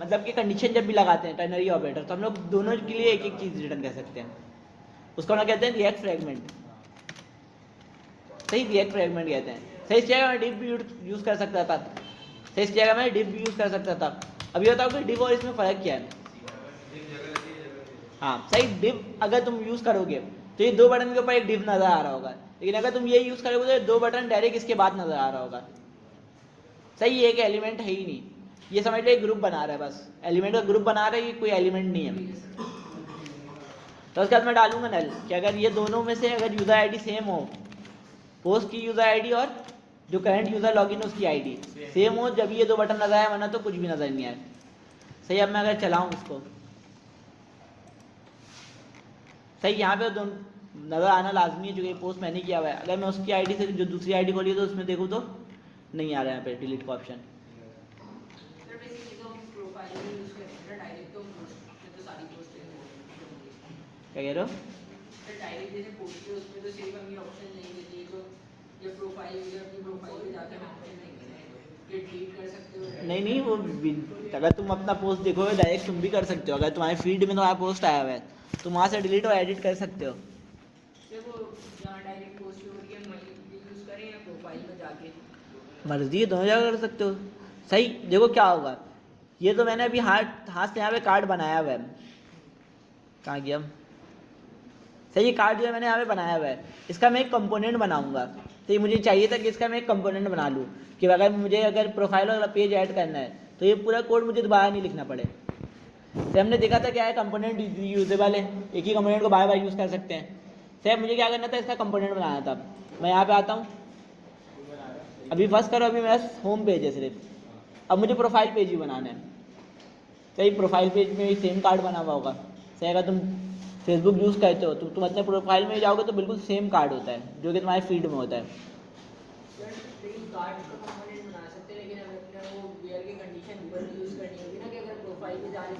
मतलब कि कंडीशन जब भी लगाते हैं टर्नरी ऑपरेटर तो हम लोग दोनों के लिए एक एक चीज़ रिटर्न कर सकते हैं। उसको हम लोग कहते हैं रिएक्ट फ्रेगमेंट। सही, रिएक्ट फ्रेगमेंट कहते हैं। सही, इस जगह मैं डिव भी यूज़ कर सकता था। सही, इस जगह मैं डिव भी यूज़ कर सकता था। अब ये बताओ कि डिव और इसमें फ़र्क क्या है? हाँ, सही, डिव अगर तुम यूज़ करोगे तो ये दो बटन के ऊपर एक डिव नज़र आ रहा होगा, लेकिन अगर तुम ये यूज़ करोगे तो ये दो बटन डायरेक्ट इसके बाद नज़र आ रहा होगा। सही, ये एक एलिमेंट है ही नहीं, ये समझ लो एक ग्रुप बना रहा है, बस एलिमेंट का ग्रुप बना रहा है, ये कोई एलिमेंट नहीं है। तो उसके बाद मैं डालूंगा नल कि अगर ये दोनों में से अगर यूज़र आईडी सेम हो, पोस्ट की यूज़र आईडी और जो करंट यूज़र लॉगिन है उसकी आईडी सेम हो, जब ये दो बटन नजर आए, वरना तो कुछ भी नजर नहीं आए। सही, अब मैं अगर चलाऊँ इसको, सही, यहाँ पे नज़र आना लाजमी है, क्योंकि पोस्ट मैंने किया हुआ है। अगर मैं उसकी आईडी से जो दूसरी आईडी खोली तो उसमें देखूँ तो नहीं आ रहा है यहाँ पे डिलीट का ऑप्शन। क्या कह रहे हो? नहीं नहीं, वो अगर तुम अपना पोस्ट देखोगे डायरेक्ट तुम भी कर सकते हो, अगर तुम्हारे फीड में तुम्हारा पोस्ट आया हुआ है तुम वहाँ से डिलीट और एडिट कर सकते हो। मर्जी है, दोनों जगह कर सकते हो। सही, देखो क्या होगा, ये तो मैंने अभी हाथ से यहाँ पे कार्ड बनाया हुआ है, कहाँ गया? सही, ये कार्ड जो है मैंने यहाँ पे बनाया हुआ है, इसका मैं एक कंपोनेंट बनाऊंगा। तो ये मुझे चाहिए था कि इसका मैं एक कंपोनेंट बना लूँ कि अगर प्रोफाइल वाला पेज ऐड करना है तो ये पूरा कोड मुझे दोबारा नहीं लिखना पड़े। तो हमने देखा था क्या है, कंपोनेंट यूजेबल है, एक ही कंपोनेंट को बार बार यूज़ कर सकते हैं। सर मुझे क्या करना था, इसका कंपोनेंट बनाना था। मैं यहाँ पे आता हूँ, अभी फर्स्ट करो, अभी मेरा होम पेज है सिर्फ, अब मुझे प्रोफाइल पेज ही बनाना है। सही, प्रोफाइल पेज में सेम कार्ड बना हुआ होगा। सही, अगर तुम फेसबुक यूज़ करते हो तो तुम अपने प्रोफाइल में जाओगे तो बिल्कुल सेम कार्ड होता है जो कि तुम्हारे फीड में होता है।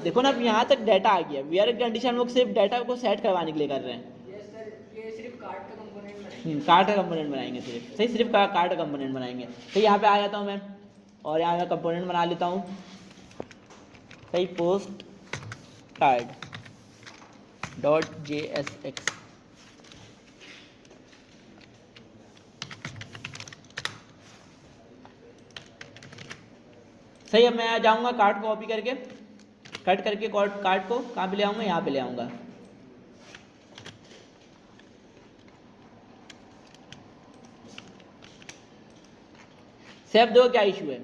देखो ना, अब यहाँ तक डाटा आ गया, वीआर कंडीशन हम लोग सिर्फ डाटा को सेट करवाने के लिए कर रहे हैं। कार्ड का कंपोनेंट बनाएंगे सिर्फ। सही, सिर्फ कार्ड का कंपोनेंट बनाएंगे। तो यहाँ पे आ जाता हूँ मैं और यहाँ मैं कंपोनेंट बना लेता हूँ। सही, पोस्ट कार्ड .jsx। सही, अब मैं आ जाऊँगा कार्ड को कॉपी करके, कट करके कार्ड को कहाँ पे ले आऊँगा, यहाँ पे ले आऊँगा। सेव दो, क्या इशू है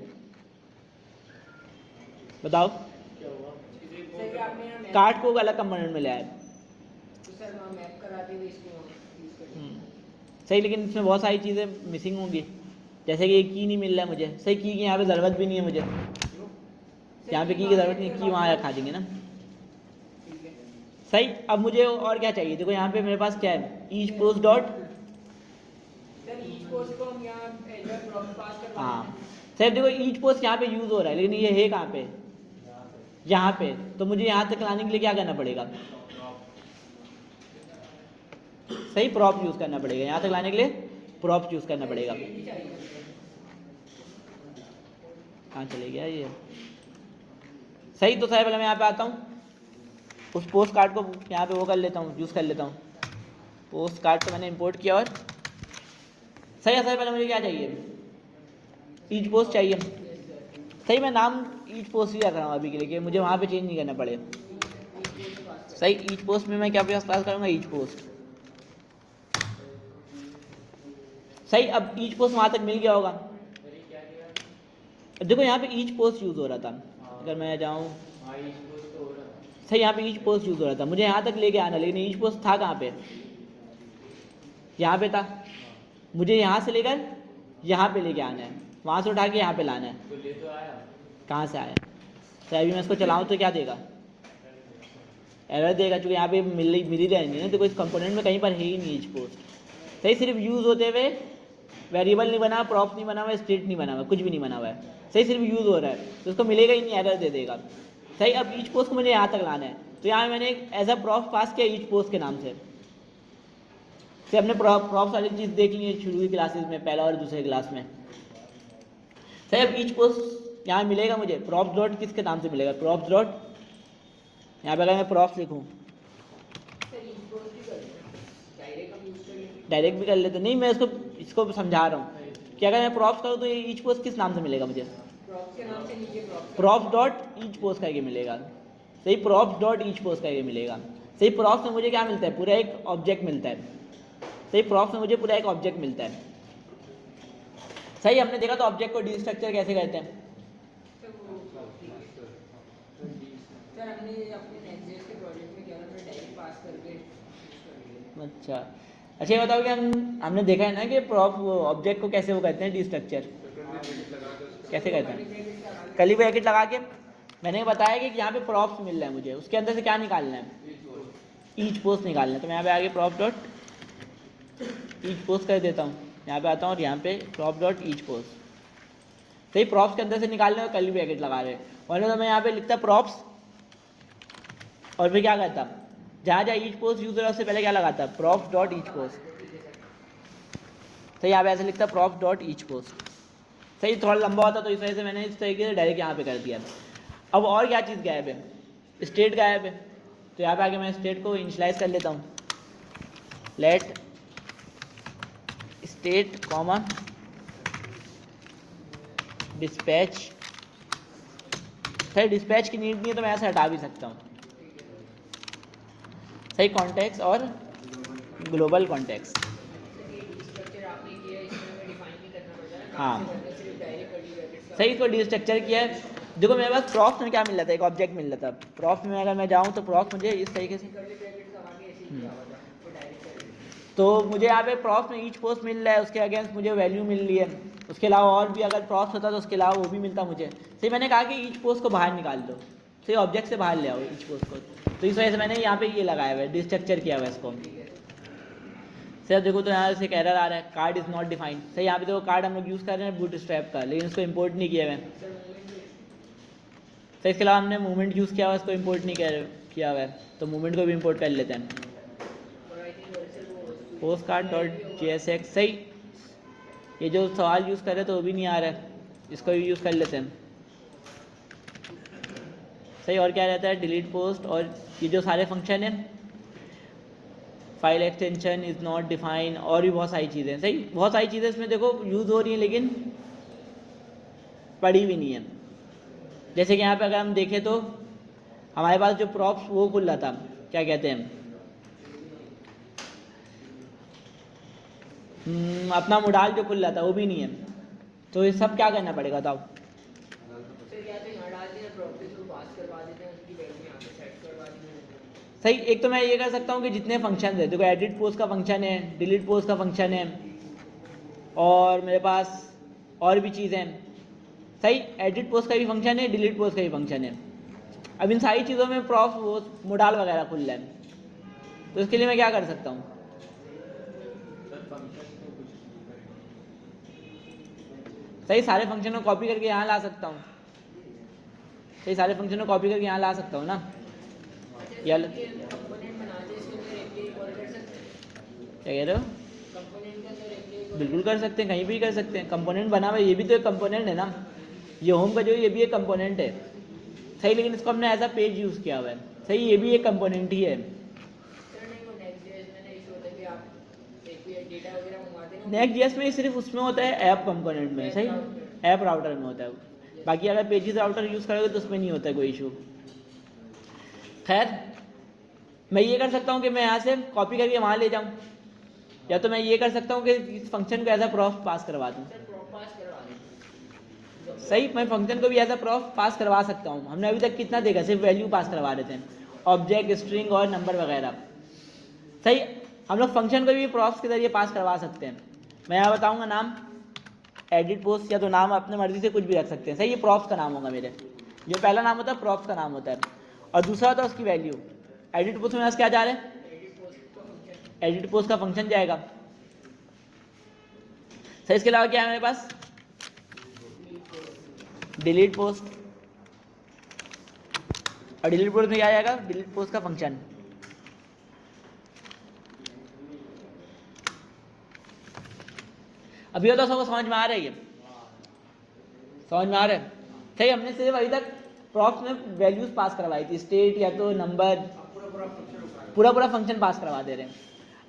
बताओ? कार्ड को अलग कंपोनेंट में ले आए। सही, लेकिन इसमें बहुत सारी चीज़ें मिसिंग होंगी, जैसे कि की नहीं मिल रहा है मुझे। सही, की यहाँ पे ज़रूरत भी नहीं है मुझे, यहाँ पे की ज़रूरत नहीं है, की वहाँ रखा देंगे ना। सही, अब मुझे और क्या चाहिए, देखो यहाँ पे मेरे पास क्या है, ईच पोस्ट डॉट, हाँ सर देखो ईच पोस्ट यहाँ पे यूज़ हो रहा है, लेकिन ये है कहाँ पे, यहाँ पे। तो मुझे यहाँ तक लाने के लिए क्या करना पड़ेगा, सही, प्रॉप यूज़ करना पड़ेगा। यहाँ तक लाने के लिए प्रॉप यूज़ करना पड़ेगा। कहाँ चले गया ये? सही, तो सर पहले मैं यहाँ पे आता हूँ, उस पोस्ट कार्ड को यहाँ पे वो कर लेता हूँ, यूज़ कर लेता हूँ। पोस्ट कार्ड को मैंने इंपोर्ट किया और सही है सर, पहले मुझे क्या चाहिए, ईच पोस्ट चाहिए। सही मैं नाम ईच पोस्ट ही रख रहा हूँ अभी के लिए कि मुझे वहाँ पे चेंज नहीं करना पड़े। सही ईच पोस्ट में मैं क्या पास करूँगा, ईच पोस्ट। सही अब ईच पोस्ट वहाँ तक मिल गया होगा। देखो यहाँ पे ईच पोस्ट यूज़ हो रहा था, अगर मैं जाऊँ सही यहाँ पे ईच पोस्ट यूज़ हो रहा था, मुझे यहाँ तक लेके आना, लेकिन ईच पोस्ट था कहाँ पे, यहाँ पे था। मुझे यहाँ से लेकर यहाँ पे लेके आना है, वहाँ से उठा के यहाँ पे लाना है। तो ले तो आया, कहाँ से आया? तो अभी मैं इसको चलाऊँ तो क्या देगा, एरर देगा, क्योंकि यहाँ पे मिल ही रहेंगे ना। तो इस कंपोनेंट में कहीं पर है ही नहीं ईच पोस्ट। सही सिर्फ यूज़ होते हुए वेरिएबल नहीं बना, प्रॉप नहीं बना हुआ, स्टेट नहीं बना हुआ, कुछ भी नहीं बना हुआ है। सही सिर्फ यूज़ हो रहा है तो उसको मिलेगा ही नहीं, एरर दे देगा। सही अब ईच पोस्ट को मुझे यहाँ तक लाना है, तो यहाँ मैंने एक एज अ प्रॉप पास किया ईच पोस्ट के नाम से। हमने प्रॉप्स वाली चीज़ देख ली है शुरू की क्लासेस में, पहला और दूसरे क्लास में। सही अब ईच पोस्ट यहाँ मिलेगा मुझे, प्रॉप्स डॉट किसके नाम से मिलेगा, प्रॉप्स डॉट, यहाँ पे अगर मैं प्रॉप्स लिखूँ, डायरेक्ट भी कर लेते, नहीं मैं इसको समझा रहा हूँ कि अगर मैं प्रॉप्स करूँ तो ये ईच पोस्ट किस नाम से मिलेगा मुझे, प्रॉप्स डॉट ईच पोस्ट करके मिलेगा। सही प्रॉप्स डॉट ईच पोस्ट करके मिलेगा। सही प्रॉप्स में मुझे क्या मिलता है, पूरा एक ऑब्जेक्ट मिलता है। सही प्रॉप्स में मुझे पूरा एक ऑब्जेक्ट मिलता है। सही हमने देखा तो ऑब्जेक्ट को डिस्ट्रक्चर कैसे करते हैं। सर हमने अपने नेक्स्ट के प्रोजेक्ट में क्या था, डायरेक्ट पास करके। अच्छा ये बताओ कि हमने देखा है ना कि प्रॉप ऑब्जेक्ट को कैसे वो करते हैं डिस्ट्रक्चर, कैसे करते हैं, कर्ली ब्रैकेट लगा के। मैंने बताया कि यहाँ पे प्रॉप्स मिल रहा है मुझे, उसके अंदर से क्या निकालना है, ईच पोस्ट निकालना है। तो मैं यहाँ पे आगे प्रॉप डॉट ईच पोस्ट कर देता हूँ, यहाँ पे आता हूँ और यहाँ पे प्रॉप डॉट ईच पोस्ट। सही प्रॉप्स के अंदर से निकालने में कर्ली ब्रैकेट लगा रहे, वरना तो मैं यहाँ पे लिखता प्रॉप्स और फिर क्या करता, जहाँ जहाँ ईच पोस्ट यूज हो रहा है उससे पहले क्या लगाता, प्रॉप्स डॉट ईच पोस्ट। सही यहाँ पे ऐसे लिखता प्रॉप्स डॉट ईच पोस्ट। सही थोड़ा लंबा होता तो इस वजह से मैंने इस तरीके से डायरेक्ट यहाँ पे कर दिया। अब और क्या चीज़ गायब है, स्टेट गायब है। तो यहाँ पे आके मैं स्टेट को इनिशियलाइज कर लेता हूँ, लेट स्टेट कॉमा डिस्पैच। सही डिस्पैच की नीड नहीं है तो मैं ऐसे हटा भी सकता हूँ। सही कॉन्टेक्स्ट और ग्लोबल कॉन्टेक्स्ट, हाँ सही इसको डिस्ट्रक्चर किया है। देखो मेरे पास प्रॉप्स में क्या मिल रहा था, एक ऑब्जेक्ट मिल रहा था। प्रॉप्स में अगर मैं जाऊँ तो प्रॉप्स मुझे इस तरीके से, तो मुझे यहाँ पे प्रॉप्स में ईच पोस्ट मिल रहा है, उसके अगेंस्ट मुझे वैल्यू मिल रही है। उसके अलावा और भी अगर प्रॉप्स होता तो उसके अलावा वो भी मिलता मुझे। सही मैंने कहा कि ईच पोस्ट को बाहर निकाल दो, सही ऑब्जेक्ट से बाहर ले आओ ईच पोस्ट को। तो इस वजह से मैंने यहाँ पे ये लगाया हुआ है, डिस्ट्रक्चर किया हुआ है इसको। सर देखो तो यहाँ से एक एरर आ रहा है, कार्ड इज़ नॉट डिफाइंड। सही यहाँ पे देखो कार्ड हम लोग यूज़ कर रहे हैं बूटस्ट्रैप का, लेकिन इसको इंपोर्ट नहीं किया हुआ है। सही इसके अलावा हमने मूवमेंट यूज़ किया हुआ है, इसको इंपोर्ट नहीं किया हुआ है, तो मूवमेंट को भी इंपोर्ट कर लेते हैं। Post card dot JSX। सही ये जो सवाल यूज़ कर रहे थे वो भी नहीं आ रहा है, इसको भी यूज़ कर लेते हैं। सही और क्या रहता है, डिलीट पोस्ट, और ये जो सारे फंक्शन हैं, file extension is not define, और भी बहुत सारी चीज़ें। सही बहुत सारी चीज़ें इसमें देखो यूज़ हो रही हैं लेकिन पढ़ी भी नहीं है। जैसे कि यहाँ पे अगर हम देखें तो हमारे पास जो प्रॉप्स वो खुल रहा था, क्या कहते हैं, अपना मोडाल जो खुल रहा था वो भी नहीं है। तो ये सब क्या करना पड़ेगा बताओ। सही एक तो मैं ये कर सकता हूँ कि जितने फंक्शन है, देखो एडिट पोस्ट का फंक्शन है, डिलीट पोस्ट का फंक्शन है, और मेरे पास और भी चीज़ें हैं। सही एडिट पोस्ट का भी फंक्शन है, डिलीट पोस्ट का भी फंक्शन है। अब इन सारी चीज़ों में प्रॉप वो मोडाल वगैरह खुल रहा है, तो इसके लिए मैं क्या कर सकता हूँ, सही सारे फंक्शन को कॉपी करके यहाँ ला सकता हूँ। सही सारे फंक्शन को कॉपी करके यहाँ ला सकता हूँ ना, या क्या कह रहे हो, बिल्कुल कर सकते हैं, कहीं भी कर सकते हैं। कंपोनेंट बना हुआ है, ये भी तो एक कंपोनेंट है ना, ये होम का जो ये भी एक कंपोनेंट है। सही लेकिन इसको हमने एज अ पेज यूज़ किया हुआ है। सही ये भी एक कंपोनेंट ही है। नेक्स्ट.js में सिर्फ उसमें होता है ऐप कंपोनेंट में, सही ऐप राउटर में होता है। बाकी अगर पेजेस राउटर यूज़ करोगे तो उसमें नहीं होता है कोई इशू। खैर मैं ये कर सकता हूँ कि मैं यहाँ से कॉपी करके वहाँ ले जाऊँ, या तो मैं ये कर सकता हूँ कि इस फंक्शन को एज अ प्रॉफ पास करवा दूँ। सर प्रॉप पास करवा दें। सही, मैं फंक्शन को भी एज अ प्रॉफ पास करवा सकता हूँ। हमने अभी तक कितना देखा, सिर्फ वैल्यू पास करवा रहे थे, ऑब्जेक्ट, स्ट्रिंग और नंबर वगैरह। सही, हम लोग फंक्शन को भी प्रॉफ्स के जरिए पास करवा सकते हैं। मैं यहाँ बताऊँगा नाम एडिट पोस्ट, या तो नाम अपने मर्जी से कुछ भी रख सकते हैं। सही, ये प्रॉफ्स का नाम होगा मेरे, जो पहला नाम होता है प्रॉफ्स का नाम होता है, और दूसरा होता है उसकी वैल्यू। एडिट पोस्ट में क्या जा रहा है, एडिट पोस्ट का फंक्शन जाएगा। सही, इसके अलावा क्या है मेरे पास, डिलीट पोस्ट, और डिलीट पोस्ट में क्या आएगा, डिलीट पोस्ट का फंक्शन। अभी तो सबको समझ में आ रहा है, ये समझ में आ रहा है। सही, हमने सिर्फ अभी तक प्रॉप्स में वैल्यूज पास करवाई थी, स्टेट या तो नंबर, पूरा फंक्शन पास करवा दे रहे हैं।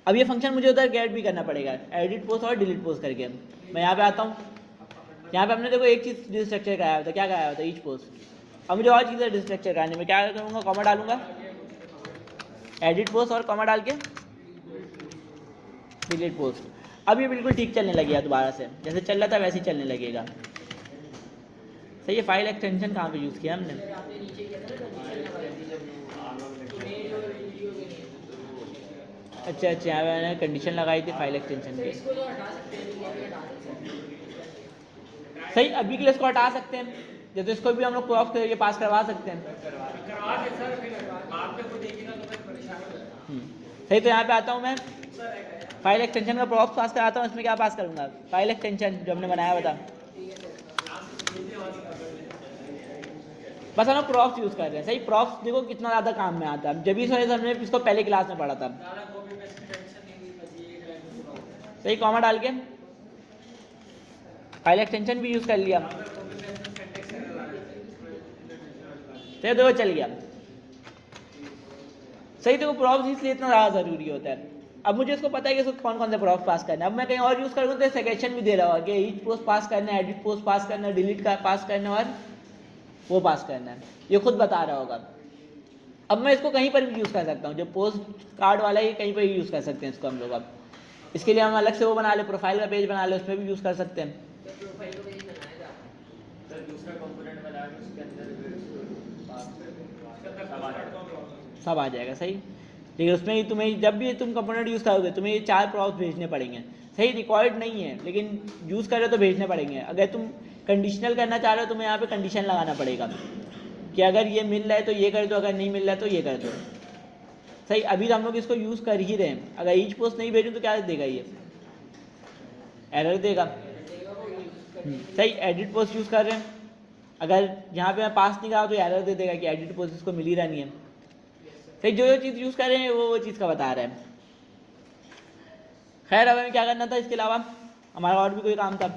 अब ये फंक्शन मुझे उधर गेट भी करना पड़ेगा, एडिट पोस्ट और डिलीट पोस्ट करके। मैं यहाँ पे आता हूँ, यहाँ पे हमने देखो एक चीज़ डिस्ट्रक्चर कराया होता, क्या कराया होता, ईच पोस्ट। अब मुझे और चीज़ें डिस्ट्रक्चर कराने में क्या करूँगा, कॉमा डालूंगा, एडिट पोस्ट और कॉमा डाल के डिलीट पोस्ट। अब ये बिल्कुल ठीक चलने लगेगा, दोबारा से जैसे चल रहा था वैसे ही चलने लगेगा। सही है, फाइल एक्सटेंशन कहाँ पे यूज़ किया हमने, सर आपने नीचे किया था ना कंडीशन लगाई थी, इमेज और वीडियो के लिए। अच्छा यहाँ मैंने कंडीशन लगाई थी फाइल एक्सटेंशन सर की। इसको तो हटा सकते हैं, ये भी हटा सकते हैं। सही, अभी के लिए इसको हटा सकते हैं, जैसे इसको भी हम लोग प्रॉफ करके पास करवा सकते हैं। करवा दे सर, फिर बाद में कोई देखेगा तो फिर परेशान हो जाएगा। सही, तो यहाँ पे आता हूँ मैं, फाइल एक्सटेंशन का प्रॉफ पास कराता हूँ। इसमें क्या पास करूँगा, फाइल एक्सटेंशन जो हमने बनाया हुआ था। बस हम लोग प्रॉफ्स यूज़ कर रहे हैं। सही, प्रॉफ्स देखो कितना ज़्यादा काम में आता है, जब इस वजह से हमने इसको पहले क्लास में पढ़ा था। सही, कॉमा डाल के फाइल एक्सटेंशन भी यूज़ कर लिया, सही, देखो चल गया। सही, देखो प्रॉफ्स इसलिए इतना ज़्यादा ज़रूरी होता है। अब मुझे इसको पता है कि इसको कौन कौन से प्रॉफ्स पास करना है। अब मैं कहीं और यूज़ करूँगा तो सेकेशन भी दे रहा होगा कि ईच पोस्ट पास करना है, एडिट पोस्ट पास करना है, डिलीट का पास करना है और वो पास करना है, ये खुद बता रहा होगा। अब मैं इसको कहीं पर भी यूज़ कर सकता हूँ, जो पोस्ट कार्ड वाला है कहीं पर भी यूज़ कर सकते हैं इसको हम लोग। अब इसके लिए हम अलग से वो बना ले, प्रोफाइल का पेज बना ले, उसमें भी यूज़ कर सकते हैं। तो प्रोफाइल को पेज बनाया था सर दूसरा कंपोनेंट बना के उसके अंदर पास कर दें, सब आ जाएगा। सही, लेकिन उसमें ही तुम्हें जब भी तुम कंपोनेंट यूज़ करोगे तुम्हें ये 4 प्रॉफ्स भेजने पड़ेंगे। सही, रिकॉर्ड नहीं है लेकिन यूज़ कर रहे हो तो भेजने पड़ेंगे। अगर तुम कंडीशनल करना चाह रहे हो तुम्हें यहाँ पे कंडीशन लगाना पड़ेगा कि अगर ये मिल रहा है तो ये कर दो, अगर नहीं मिल रहा है तो ये कर दो। सही, अभी तो हम लोग इसको यूज़ कर ही रहे हैं। अगर ईच पोस्ट नहीं भेजूँ तो क्या देगा, ये एरर देगा। सही, एडिट पोस्ट यूज़ कर रहे हैं, अगर यहाँ पे मैं पास नहीं करा तो एरर दे देगा कि एडिट पोस्ट इसको मिल ही रहा नहीं है। सही, जो चीज़ यूज़ कर रहे हैं वो चीज़ का बता रहे हैं। खैर, अब हमें क्या करना था, इसके अलावा हमारा और भी कोई काम था।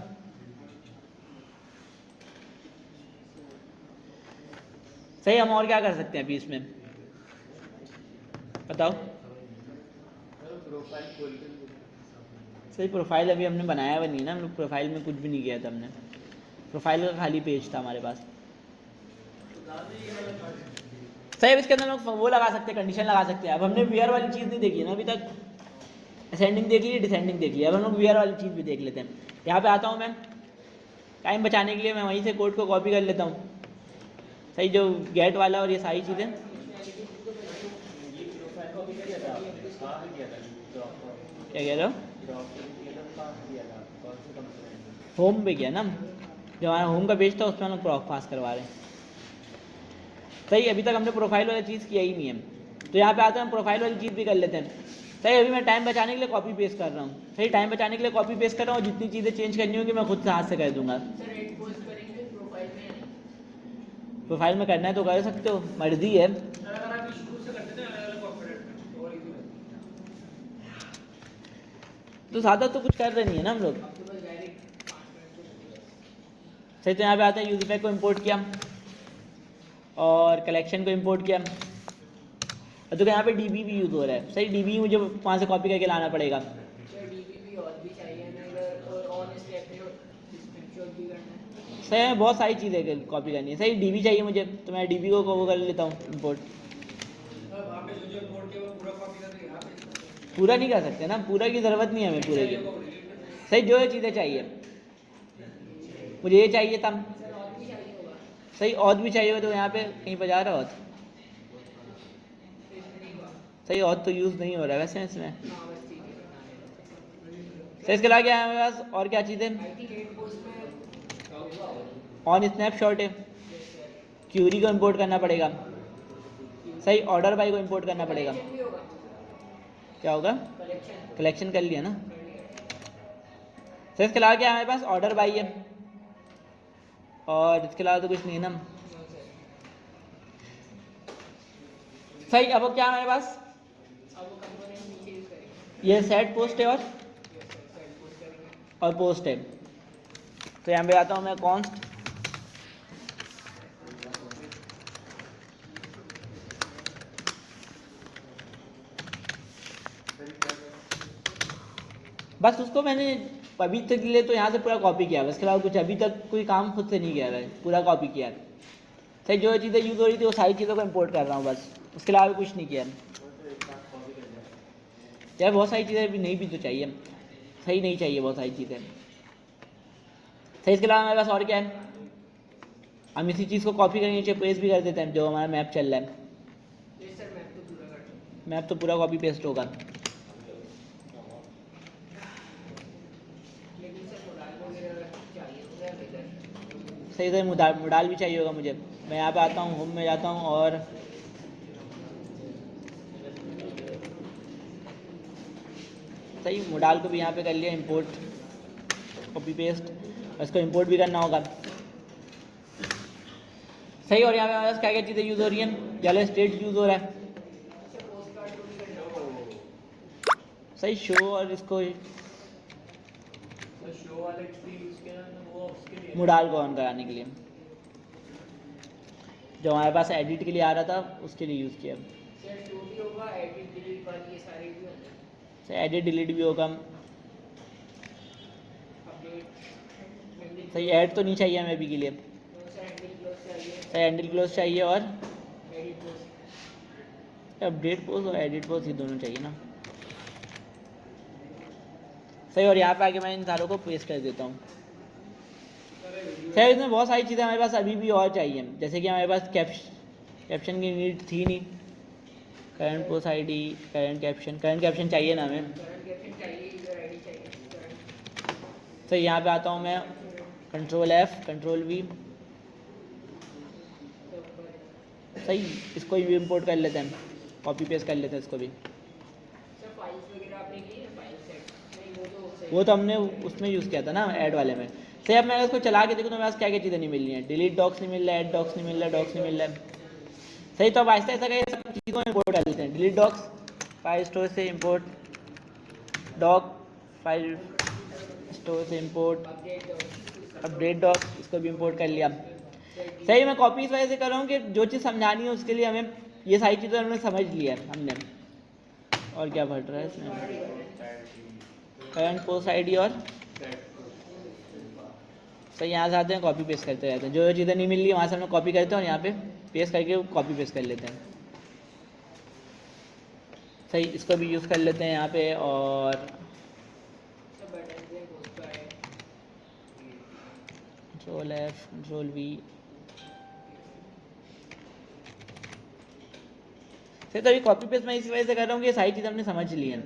सही, हम और क्या कर सकते हैं अभी इसमें, बताओ। प्रोफाइल खोल के सही, प्रोफाइल अभी हमने बनाया हुआ नहीं ना, हम लोग प्रोफाइल में कुछ भी नहीं किया था हमने। प्रोफाइल का खाली पेज था हमारे पास। सही, अब इसके अंदर हम लोग वो लगा सकते हैं, कंडीशन लगा सकते हैं। अब हमने वेयर वाली चीज़ नहीं देखी है ना अभी तक, असेंडिंग देख ली, डिसेंडिंग देख लिया। अब हम लोग वेयर वाली चीज़ भी देख लेते हैं। यहाँ पे आता हूँ मैं, टाइम बचाने के लिए मैं वहीं से कोड को कॉपी कर लेता हूँ। सही, जो गेट वाला और ये सारी चीज़ें, क्या कह रहे हो, होम पे किया ना, जो हमारा होम का पेज था उसमें हम लोग प्रॉफ पास करवा रहे हैं। सही, अभी तक हमने प्रोफाइल वाली चीज़ किया ही नहीं है, तो यहाँ पे आते हैं हम प्रोफाइल वाली चीज़ भी कर लेते हैं। सही, अभी मैं टाइम बचाने के लिए कॉपी पेस्ट कर रहा हूँ। सही, टाइम बचाने के लिए कॉपी पेस्ट कर रहा हूँ, जितनी चीज़ें चेंज करनी होगी मैं खुद से हाथ से कर दूंगा। सर एड पोस्ट करेंगे प्रोफाइल में या नहीं? प्रोफाइल में करना है तो कर सकते हो, मर्जी है। सर अगर आप शुरू से करते थे अलग अलग कंपोनेंट में और इजी रहता, तो ज़्यादा तो कुछ कर रहे नहीं है ना हम लोग। आपके पास डायरेक्ट 5 मिनट सही, तो यहाँ पे आता है यूज पैक को इम्पोर्ट किया और कलेक्शन को इम्पोर्ट किया, और तो यहाँ पे डीबी भी यूज़ हो रहा है। सही, डीबी मुझे वहाँ से कॉपी करके लाना पड़ेगा। सर डीबी भी और भी चाहिए ना, इधर और ऑन स्टेप पे स्क्रीनशॉट भी करना है। सही है, बहुत सारी चीज़ें कॉपी करनी है। सही डीबी चाहिए मुझे, तो मैं डीबी को वो कर लेता हूँ इंपोर्ट। वहाँ पे जो जो इम्पोर्ट किया वो पूरा कॉपी करके यहाँ पे पूरा नहीं कर सकते ना, पूरा की ज़रूरत नहीं है हमें पूरे की। सही जो ये चीज़ें चाहिए, मुझे ये चाहिए था। सर और भी चाहिए होगा सही और भी चाहिए हो तो यहाँ पे कहीं पर जा रहा हो। तो इसमें नहीं हुआ सही और तो यूज़ नहीं हो रहा है वैसे इसमें। हाँ बस ठीक है सही इसके अलावा क्या है हमारे पास और क्या चीज़ें? आई थिंक 8 पोस्ट में होगा ऑन स्नैपशॉट है, यस सर क्यूरी को इंपोर्ट करना पड़ेगा। सही ऑर्डर बाई को इंपोर्ट करना पड़ेगा। कलेक्शन भी होगा क्या होगा? कलेक्शन कलेक्शन कर लिया ना। कर लिया सही इसके अलावा क्या है हमारे पास? ऑर्डर बाई है, और इसके अलावा तो कुछ नहीं है ना। नो सर सही अब क्या है हमारे पास? अब वो कंपोनेंट नीचे यूज करेंगे ये सेट पोस्ट है और यस सर साइड पोस्ट करेंगे पोस्ट है। तो यहाँ पे आता हूँ मैं कॉन्स्ट, बस उसको मैंने अभी तक के लिए तो यहाँ से पूरा कॉपी किया है, इसके अलावा कुछ अभी तक कोई काम खुद से नहीं किया है, पूरा कॉपी किया है। सही जो चीज़ें यूज़ हो रही थी वो सारी चीज़ों को इंपोर्ट कर रहा हूँ बस, उसके अलावा कुछ नहीं किया है। यार बहुत सारी चीज़ें अभी नहीं भी तो चाहिए, सही नहीं चाहिए बहुत सारी चीज़ें। सही इसके अलावा हमारे पास और क्या है? हम इसी चीज़ को कॉपी करेंगे, नीचे पेस्ट भी कर देते हैं, जो हमारा मैप चल रहा है। यस सर मैप तो पूरा कर दो मैप तो पूरा कॉपी पेस्ट होगा। लेकिन सर मोबाइल वगैरह चाहिए होगा इधर सही से मोडाल भी चाहिए होगा मुझे। मैं यहाँ पे आता हूँ, होम में जाता हूँ और सही मोडाल को भी यहाँ पे कर लिया इंपोर्ट, कॉपी पेस्ट, इसको इंपोर्ट भी करना होगा। सही और यहाँ पे हमारे पास क्या क्या चीज़ें यूज़ हो रही हैं? पहले स्टेट यूज़ हो रहा है। अच्छा पोस्ट कार्ड को भी करना होगा सही शो और इसको तो शो वाले की यूज़ किया ना वो उसके लिए मोडाल को ऑन कराने के लिए, जो हमारे पास एडिट के लिए आ रहा था उसके लिए यूज़ किया। सर जो भी होगा एडिट डिलीट वाली ये सारे भी होंगे सही एडिट डिलीट भी होगा। अपडेट हैंडल सही ऐड तो नहीं चाहिए हमें अभी के लिए। नो सर हैंडल क्लोज चाहिए सही हैंडल क्लोज चाहिए और एडिट पोस्ट अपडेट पोस्ट और एडिट पोस्ट, ये दोनों चाहिए ना। सही और यहाँ पे आके मैं इन सारों को पेस्ट कर देता हूँ। सही इसमें बहुत सारी चीज़ें हमारे पास अभी भी और चाहिए, जैसे कि हमारे पास कैप्शन की नीड थी नहीं। Current post ID, current caption चाहिए ना हमें। करंट कैप्शन चाहिए यूजर आईडी चाहिए करंट सही यहाँ पे आता हूँ मैं, कंट्रोल F कंट्रोल V। सही इसको भी इंपोर्ट कर लेते हैं, कॉपी पेस्ट कर लेते हैं इसको भी। सर फाइल्स वगैरह आपने की है फाइल सेट नहीं वो तो सही वो तो हमने उसमें यूज़ किया था ना ऐड वाले में। सही अब मैं इसको चला के देखूँ तो मेरे पास क्या क्या चीज़ें नहीं मिल रही हैं। डिलीट डॉक्स नहीं मिल रहा है, ऐड डॉक्स नहीं मिल रहा है, डॉक्स नहीं मिल रहा है। सही तो अब आहिस्ता आहिस्ता करके सब चीज़ों में इंपोर्ट कर लेते हैं। डिलीट डॉक्स, फाइल स्टोर से इंपोर्ट, डॉक फाइल स्टोर से इंपोर्ट, अपडेट डॉक, इसको भी इंपोर्ट कर लिया। सही मैं कॉपी इस वजह से कर रहा हूँ कि जो चीज़ समझानी है उसके लिए हमें ये सारी चीज़ें हमने समझ लिया है हमने। और क्या बढ़ रहा है इसमें? करंट पोस्ट आईडी और सही यहाँ से आते हैं, कॉपी पेस्ट करते रहते हैं। जो चीज़ें नहीं मिल रही वहाँ से हम लोग कॉपी करते हैं और यहाँ पे पेस्ट करके कॉपी पेस्ट कर लेते हैं। सही इसको भी यूज़ कर लेते हैं यहाँ पे। और सब बटन से पोस्ट का है कंट्रोल F कंट्रोल V। सही तो अभी कॉपी पेस्ट मैं इस वजह से कर रहा हूँ कि ये सारी चीज़ें हमने समझ ली हैं।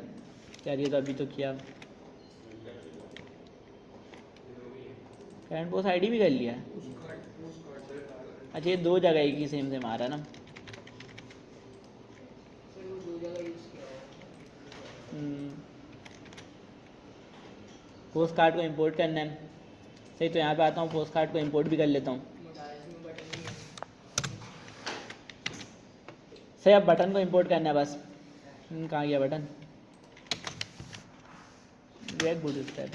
यार ये तो अभी तो किया, करंट पोस्ट आईडी भी कर लिया है। अच्छा ये दो जगह एक ही सेम से मारा ना। सर वो दो जगह यूज़ किया है पोस्ट कार्ड को इंपोर्ट करना है। सही तो यहाँ पे आता हूँ, पोस्ट कार्ड को इंपोर्ट भी कर लेता हूँ। मोबाइल्स में बटन नहीं है सही अब बटन को इंपोर्ट करना है बस। कहाँ गया बटन? Wait good step.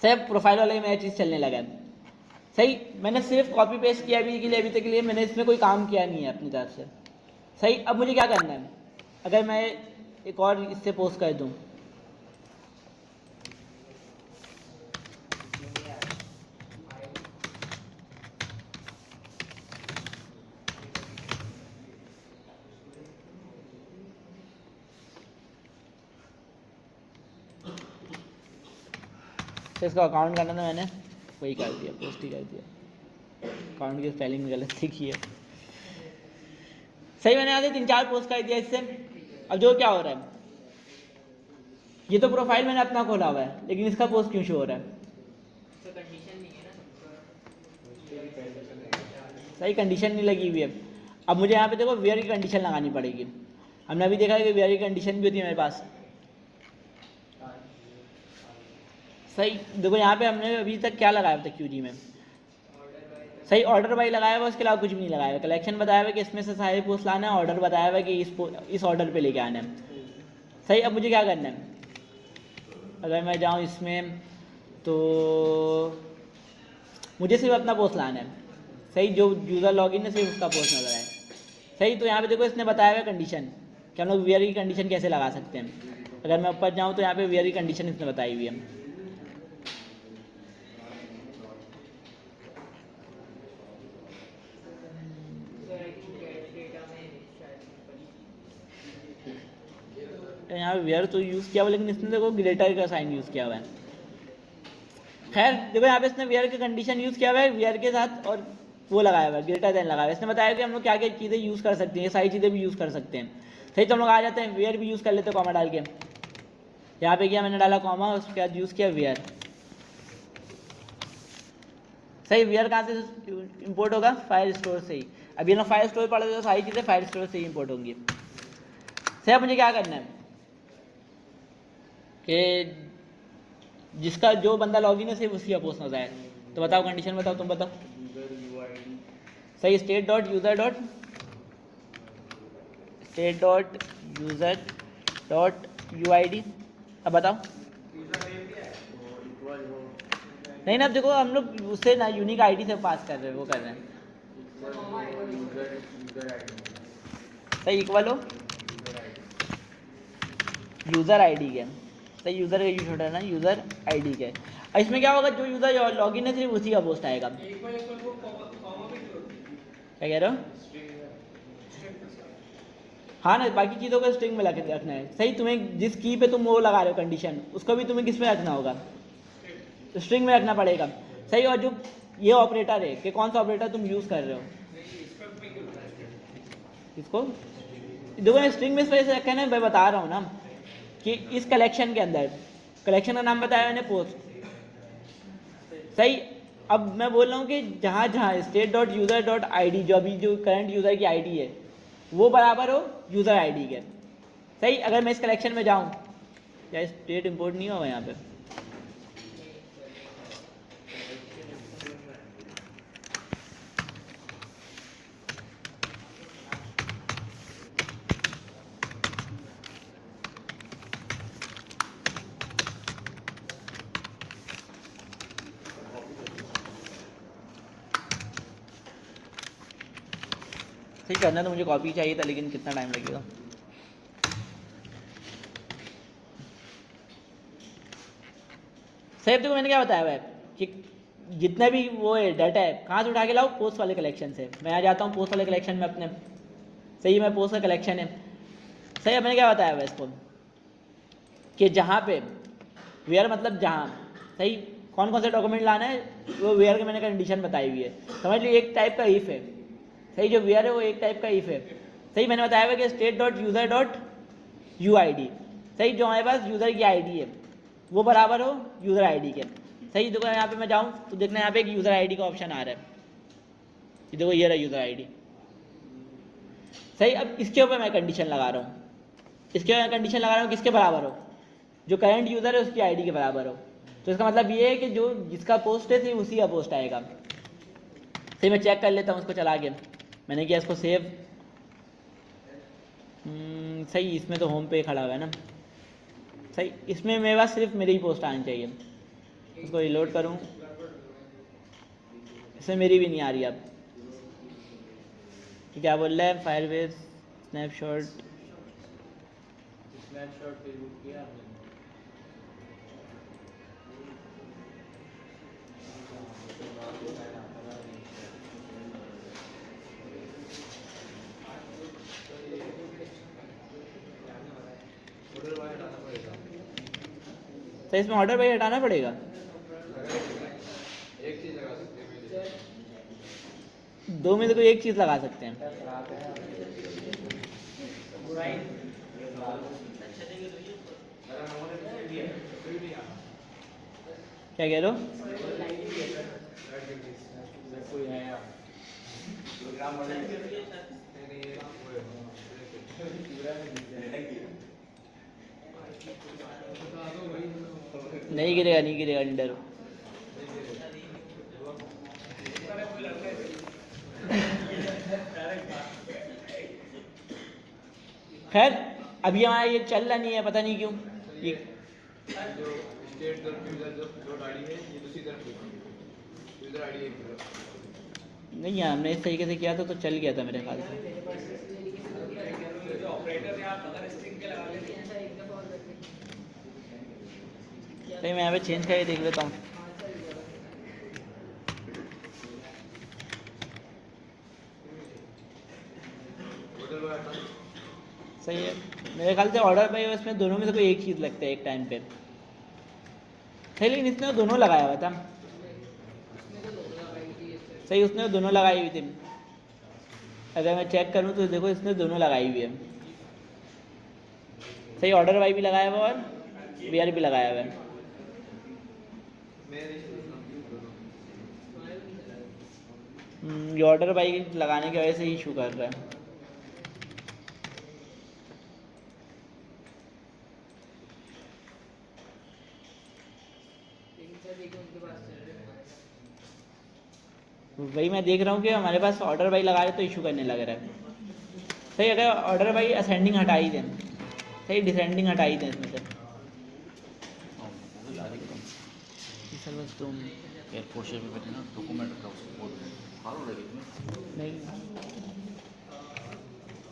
सही अब प्रोफाइल वाला ही मेरा चीज़ चलने लगा है। सही मैंने सिर्फ कॉपी पेस्ट किया अभी के लिए, अभी तक के लिए मैंने इसमें कोई काम किया नहीं है अपनी तरफ से। सही अब मुझे क्या करना है? अगर मैं एक और इससे पोस्ट कर दूँ, तो इसका अकाउंट करना था, मैंने वही कर दिया, पोस्ट ही कर दिया। अकाउंट की स्पेलिंग में गलत लिखी है। सही, मैंने यहाँ से 3-4 पोस्ट कर दिया इससे। अब जो क्या हो रहा है, ये तो प्रोफाइल मैंने अपना खोला हुआ है, लेकिन इसका पोस्ट क्यों शो हो रहा है? तो कंडीशन नहीं है ना। सही, कंडीशन नहीं लगी हुई है। अब मुझे यहाँ पे देखो वेयर की कंडीशन लगानी पड़ेगी। हमने अभी देखा है कि वेयर की कंडीशन भी होती है मेरे पास। सही, देखो यहाँ पे हमने अभी तक क्या लगाया था क्यूजी में, सही ऑर्डर बाई लगाया हुआ, उसके अलावा कुछ भी नहीं लगाया हुआ। कलेक्शन बताया हुआ कि इसमें से सारे पोस्ट लाना है, ऑर्डर बताया हुआ कि इस ऑर्डर पे लेके आना है। सही, अब मुझे क्या करना है, अगर मैं जाऊँ इसमें तो मुझे सिर्फ अपना पोस्ट लाना है। सही, जो यूज़र लॉगिन है सिर्फ उसका पोस्ट नजर आए। सही, तो यहाँ पे देखो इसने बताया हुआ कंडीशन कि हम लोग वेयर की कंडीशन कैसे लगा सकते हैं। अगर मैं ऊपर जाऊँ तो यहाँ पे वेयर की कंडीशन इसने बताई हुई है। यहाँ पे वेयर तो यूज़ किया हुआ, लेकिन इसने देखो ग्रेटर का साइन यूज़ किया हुआ है। खैर देखो यहाँ पे इसने वेयर की कंडीशन यूज़ किया हुआ है, वेयर के साथ और वो लगाया हुआ है, ग्रेटर देन लगाया हुआ है। इसने बताया कि हम लोग क्या क्या चीज़ें यूज़ कर सकते हैं, ये सारी चीज़ें भी यूज़ कर सकते हैं। सही, तो हम लोग आ जाते हैं, वेयर भी यूज़ कर लेते हैं कॉमा डाल के। यहाँ पे किया मैंने, डाला कॉमा, उसके बाद यूज़ किया वेयर। सही, वेयर कहाँ से इंपोर्ट होगा? फाइल स्टोर से ही। अभी ना फाइल स्टोर पढ़े तो सारी चीज़ें फाइल स्टोर से ही इंपोर्ट होंगी। सही, अब मुझे क्या करना है कि जिसका जो बंदा लॉगिन है सिर्फ उसी का पोस्ट नजर आए। तो बताओ कंडीशन, बताओ, तुम बताओ। सही, state dot user dot UID। अब बताओ। नहीं ना, अब देखो हम लोग उससे ना यूनिक आईडी से पास कर रहे हैं, वो कर रहे हैं। सही, इक्वल हो यूज़र आईडी के। सही, यूज़र का यूज होता है ना, यूज़र आईडी के। और इसमें क्या होगा, जो यूज़र लॉगिन है सिर्फ उसी का पोस्ट आएगा। क्या कह रहे हो? हाँ ना, बाकी चीज़ों को स्ट्रिंग में रखना है। सही, तुम्हें जिस की पे तुम वो लगा रहे हो कंडीशन, उसको भी तुम्हें किस में रखना होगा? स्ट्रिंग में रखना पड़ेगा। सही, और जो ये ऑपरेटर है कि कौन सा ऑपरेटर तुम यूज़ कर रहे हो इसको, देखो स्ट्रिंग में इस वजह से रखा है ना, मैं बता रहा हूँ ना कि इस कलेक्शन के अंदर, कलेक्शन का नाम बताया मैंने पोस्ट। सही, अब मैं बोल रहा हूँ कि जहाँ जहाँ state dot user dot I D, जो अभी जो करंट यूज़र की आईडी है, वो बराबर हो यूज़र आईडी के। सही, अगर मैं इस कलेक्शन में जाऊँ, या स्टेट इंपोर्ट नहीं होगा यहाँ पे? सही, करना तो मुझे कॉपी चाहिए था, लेकिन कितना टाइम लगेगा। सही, देखो मैंने क्या बताया हुआ है कि जितना भी वो है डाटा है, कहाँ से उठा के लाओ? पोस्ट वाले कलेक्शन से। मैं यहाँ जाता हूँ पोस्ट वाले कलेक्शन में अपने। सही, मैं पोस्ट का कलेक्शन है। सही, अब मैंने क्या बताया हुआ है इसको कि जहाँ पे वेयर मतलब जहाँ, सही, कौन कौन से डॉक्यूमेंट लाना है वो वेयर के मैंने कंडीशन बताई हुई है। समझ लो एक टाइप का इफ है। सही, जो वेयर है वो एक टाइप का इफ है। सही, मैंने बताया हुआ कि state dot user dot UID। सही, जो हमारे पास यूज़र की आईडी है वो बराबर हो यूज़र आईडी के। सही, देखो यहाँ पे मैं जाऊँ तो देखना यहाँ पे एक यूज़र आईडी का ऑप्शन आ रहा है, ये देखो ये रहा यूज़र आईडी। सही, अब इसके ऊपर मैं कंडीशन लगा रहा हूँ, इसके ऊपर कंडीशन लगा रहा हूँ किसके बराबर हो? जो करंट यूज़र है उसकी आईडी के बराबर हो। तो इसका मतलब ये है कि जो जिसका पोस्ट है सिर्फ उसी का पोस्ट आएगा। सही, मैं चेक कर लेता हूँ उसको चला के। मैंने किया इसको सेव। सही, इसमें तो होम पे खड़ा हुआ है ना। सही, इसमें मेरे पास सिर्फ मेरी ही पोस्ट आनी चाहिए। उसको रिलोड करूँ, इसमें मेरी भी नहीं आ रही अब। क्या बोल रहा है? फायरबेस स्नैपशॉट फेसबुक किया आपने? सही, इसमें ऑर्डर भाई हटाना पड़ेगा। दो में से कोई एक चीज़ लगा सकते हैं। क्या कह रहे हो? नहीं गिरेगा, नहीं गिरेगा, नहीं डरो। खैर अभी हमारा ये चल रहा नहीं है, पता नहीं क्यों। ये जो स्टेट तरफ की उधर जो गाड़ी है ये दूसरी तरफ की उधर गाड़ी है नहीं यार, हमने इस तरीके से किया था तो चल गया था मेरे ख्याल से। मेरे पास इस तरीके से हो गया। जो ऑपरेटर है आप अगर स्ट्रिंग के लगा लेते हैं ऐसा एक दफा और करके सही, मैं यहाँ पे चेंज करके देख लेता हूँ। हाँ चल गया। होटल में आता सही है, मेरे ख्याल से ऑर्डर भाई इसमें दोनों में से कोई एक चीज़ लगता है एक टाइम पे। सही, लेकिन इसने दोनों लगाया हुआ था। उसमें तो दोनों लगाई थी इससे। सही, उसने दोनों लगाई हुई थी। अगर मैं चेक करूँ तो देखो इसने दोनों लगाई हुई है। सही, ऑर्डर वाई भी लगाया हुआ है और वी आर भी लगाया हुआ है। ये ऑर्डर बाई लगाने की वजह से इशू कर रहा है। लेकिन सर देखो उनके पास चल रहे हैं। वही मैं देख रहा हूँ कि हमारे पास ऑर्डर बाई लगा रहे तो इशू करने लग रहा है। सही, अगर ऑर्डर बाई असेंडिंग हटा ही दें, सही डिसेंडिंग हटा ही दें इसमें से। सर बस तुम एयरपोर्ट से भी बैठे ना डॉक्यूमेंट का बहुत हारो लगे तुम्हें नहीं,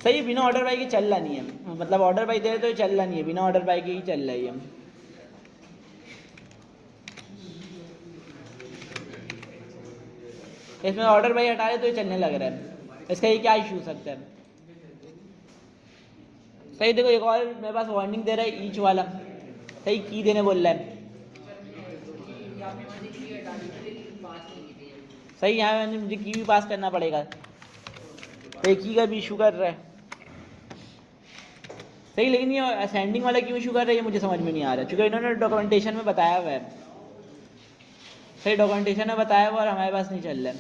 सही बिना ऑर्डर बाई के चल रहा नहीं है। मतलब ऑर्डर बाई दे रहे तो ये चल रहा नहीं है, बिना ऑर्डर बाई के ही चल रहा है ये। इसमें ऑर्डर बाई हटा रहे तो ये चलने लग रहा है। इसका ये क्या इशू हो सकता है? सही, देखो एक और मेरे पास वार्निंग दे रहा है ईच वाला। सही, की देने बोल रहा है। आपने वहाँ से की हटा दी थी लेकिन बात नहीं की थी। सही, यहाँ मैंने मुझे की भी पास करना पड़ेगा। तो की का भी इशू कर रहा है। सही, लेकिन ये असेंडिंग वाला क्यों इशू कर रहा है ये मुझे समझ में नहीं आ रहा, क्योंकि इन्होंने डॉक्यूमेंटेशन में बताया हुआ है। सही, डॉक्यूमेंटेशन में बताया हुआ और हमारे पास नहीं चल रहा है।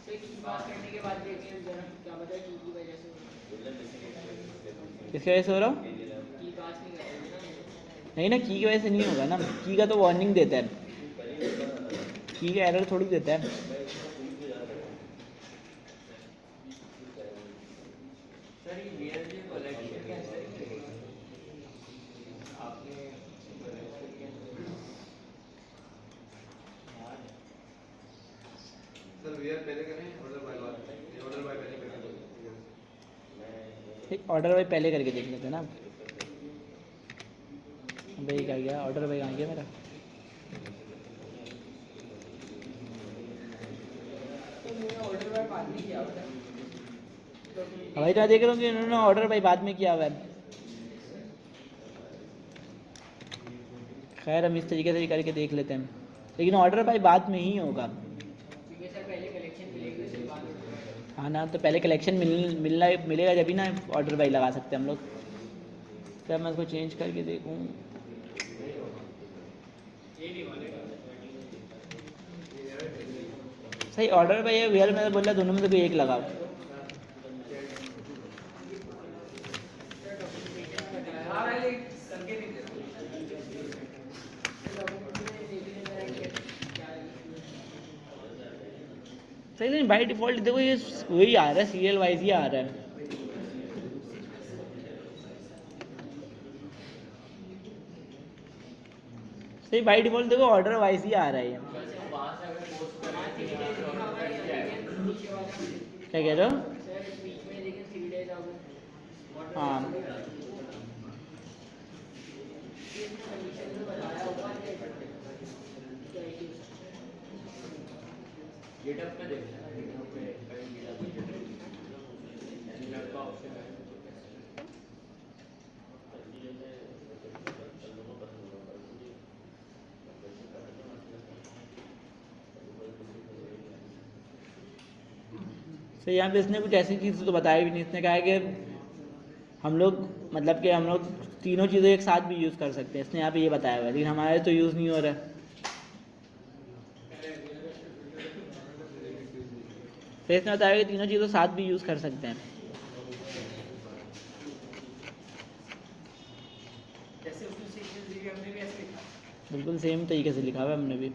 सर की बात करने के बाद देखें जरा क्या पता की वजह से किसकी वजह से हो रहा हूँ? की पास नहीं कर रहे ना। नहीं ना, की वजह से नहीं होगा ना। की का तो वार्निंग देता है, की का एरर थोड़ी देता है। सर ये वीआरजी कलेक्शन कैसे आपने सर वीआर पहले करें ऑर्डर बाय पहले करें ऑर्डर भाई पहले करके देख लेते हैं ना। भाई क्या गया, ऑर्डर भाई कहाँ गया मेरा? तो मैंने ऑर्डर बाय बाद में किया होता है। भाई तो मैं देख रहा हूँ कि इन्होंने ऑर्डर भाई बाद में किया हुआ है। खैर हम इस तरीके से ही करके देख लेते हैं, लेकिन ऑर्डर भाई बाद में ही होगा। क्योंकि सर पहले कलेक्शन मिलेगी उसके बाद order by। हाँ ना, तो पहले कलेक्शन मिलेगा जब ही ना ऑर्डर भाई लगा सकते हैं हम लोग। क्या मैं इसको चेंज करके देखूँ? सही, ऑर्डर भाई है वेयर में बोल रहा दोनों में से कोई एक लगाओ। सही, नहीं बाई डिफॉल्ट देखो ये वही आ रहा है, सीरियल वाइज ही आ रहा है। सही, बाई डिफॉल्ट देखो ऑर्डर वाइज ही आ रहा है ये। वहाँ से अगर पोस्ट करें क्या कह रहे हो? सर बीच में लेकिन 3 days आगे हाँ, कंडीशन में बताया होगा क्या इशू। गिटअप पे देखना है, गिटअप पे कहीं मिला गिटअप का ऑप्शन है। तो यहाँ पे इसने कुछ ऐसी चीज़ तो बताया भी नहीं। इसने कहा है कि हम लोग मतलब कि हम लोग तीनों चीज़ें एक साथ भी यूज़ कर सकते हैं, इसने यहाँ पे ये बताया हुआ है, लेकिन हमारे तो यूज़ नहीं हो रहा है। तो इसने बताया कि तीनों चीज़ों साथ भी यूज़ कर सकते हैं। जैसे उसने सीक्वेंस दी हमने भी ऐसे लिखा। बिल्कुल सेम तरीके से लिखा हुआ है हमने भी।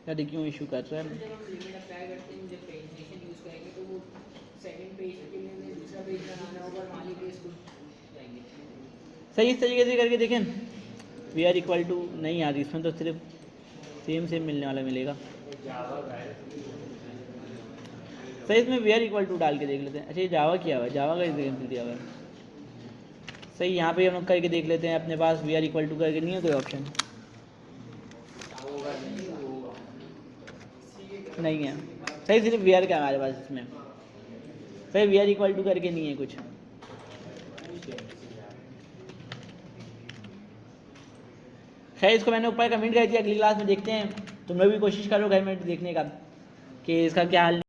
यार क्यों इशू कर रहा है? जब हम लिमिट अप्लाई करते हैं जब पेजिनेशन यूज़ करेंगे तो वो सेकंड पेज के लिए हमें दूसरा पेज बनाना होगा और मान लीजिए इसको जाएंगे। सही इस तरीके से करके देखें। वी आर इक्वल टू नहीं यार, इसमें तो सिर्फ सेम सेम मिलने वाला मिलेगा। सही इसमें वी आर इक्वल टू डाल के देख लेते हैं। अच्छा ये जावा किया हुआ है, जावा का एग्जाम्पल दिया हुआ है। सही यहाँ पे हम लोग करके देख लेते हैं, अपने पास वी आर इक्वल टू करके नहीं है कोई ऑप्शन? नहीं है। सही सिर्फ वी आर का हमारे पास इसमें। सही वी आर इक्वल टू करके नहीं है कुछ। खैर इसको मैंने ऊपर कमेंट कर दिया, अगली क्लास में देखते हैं। तुम लोग भी कोशिश करो घर में देखने का कि इसका क्या हल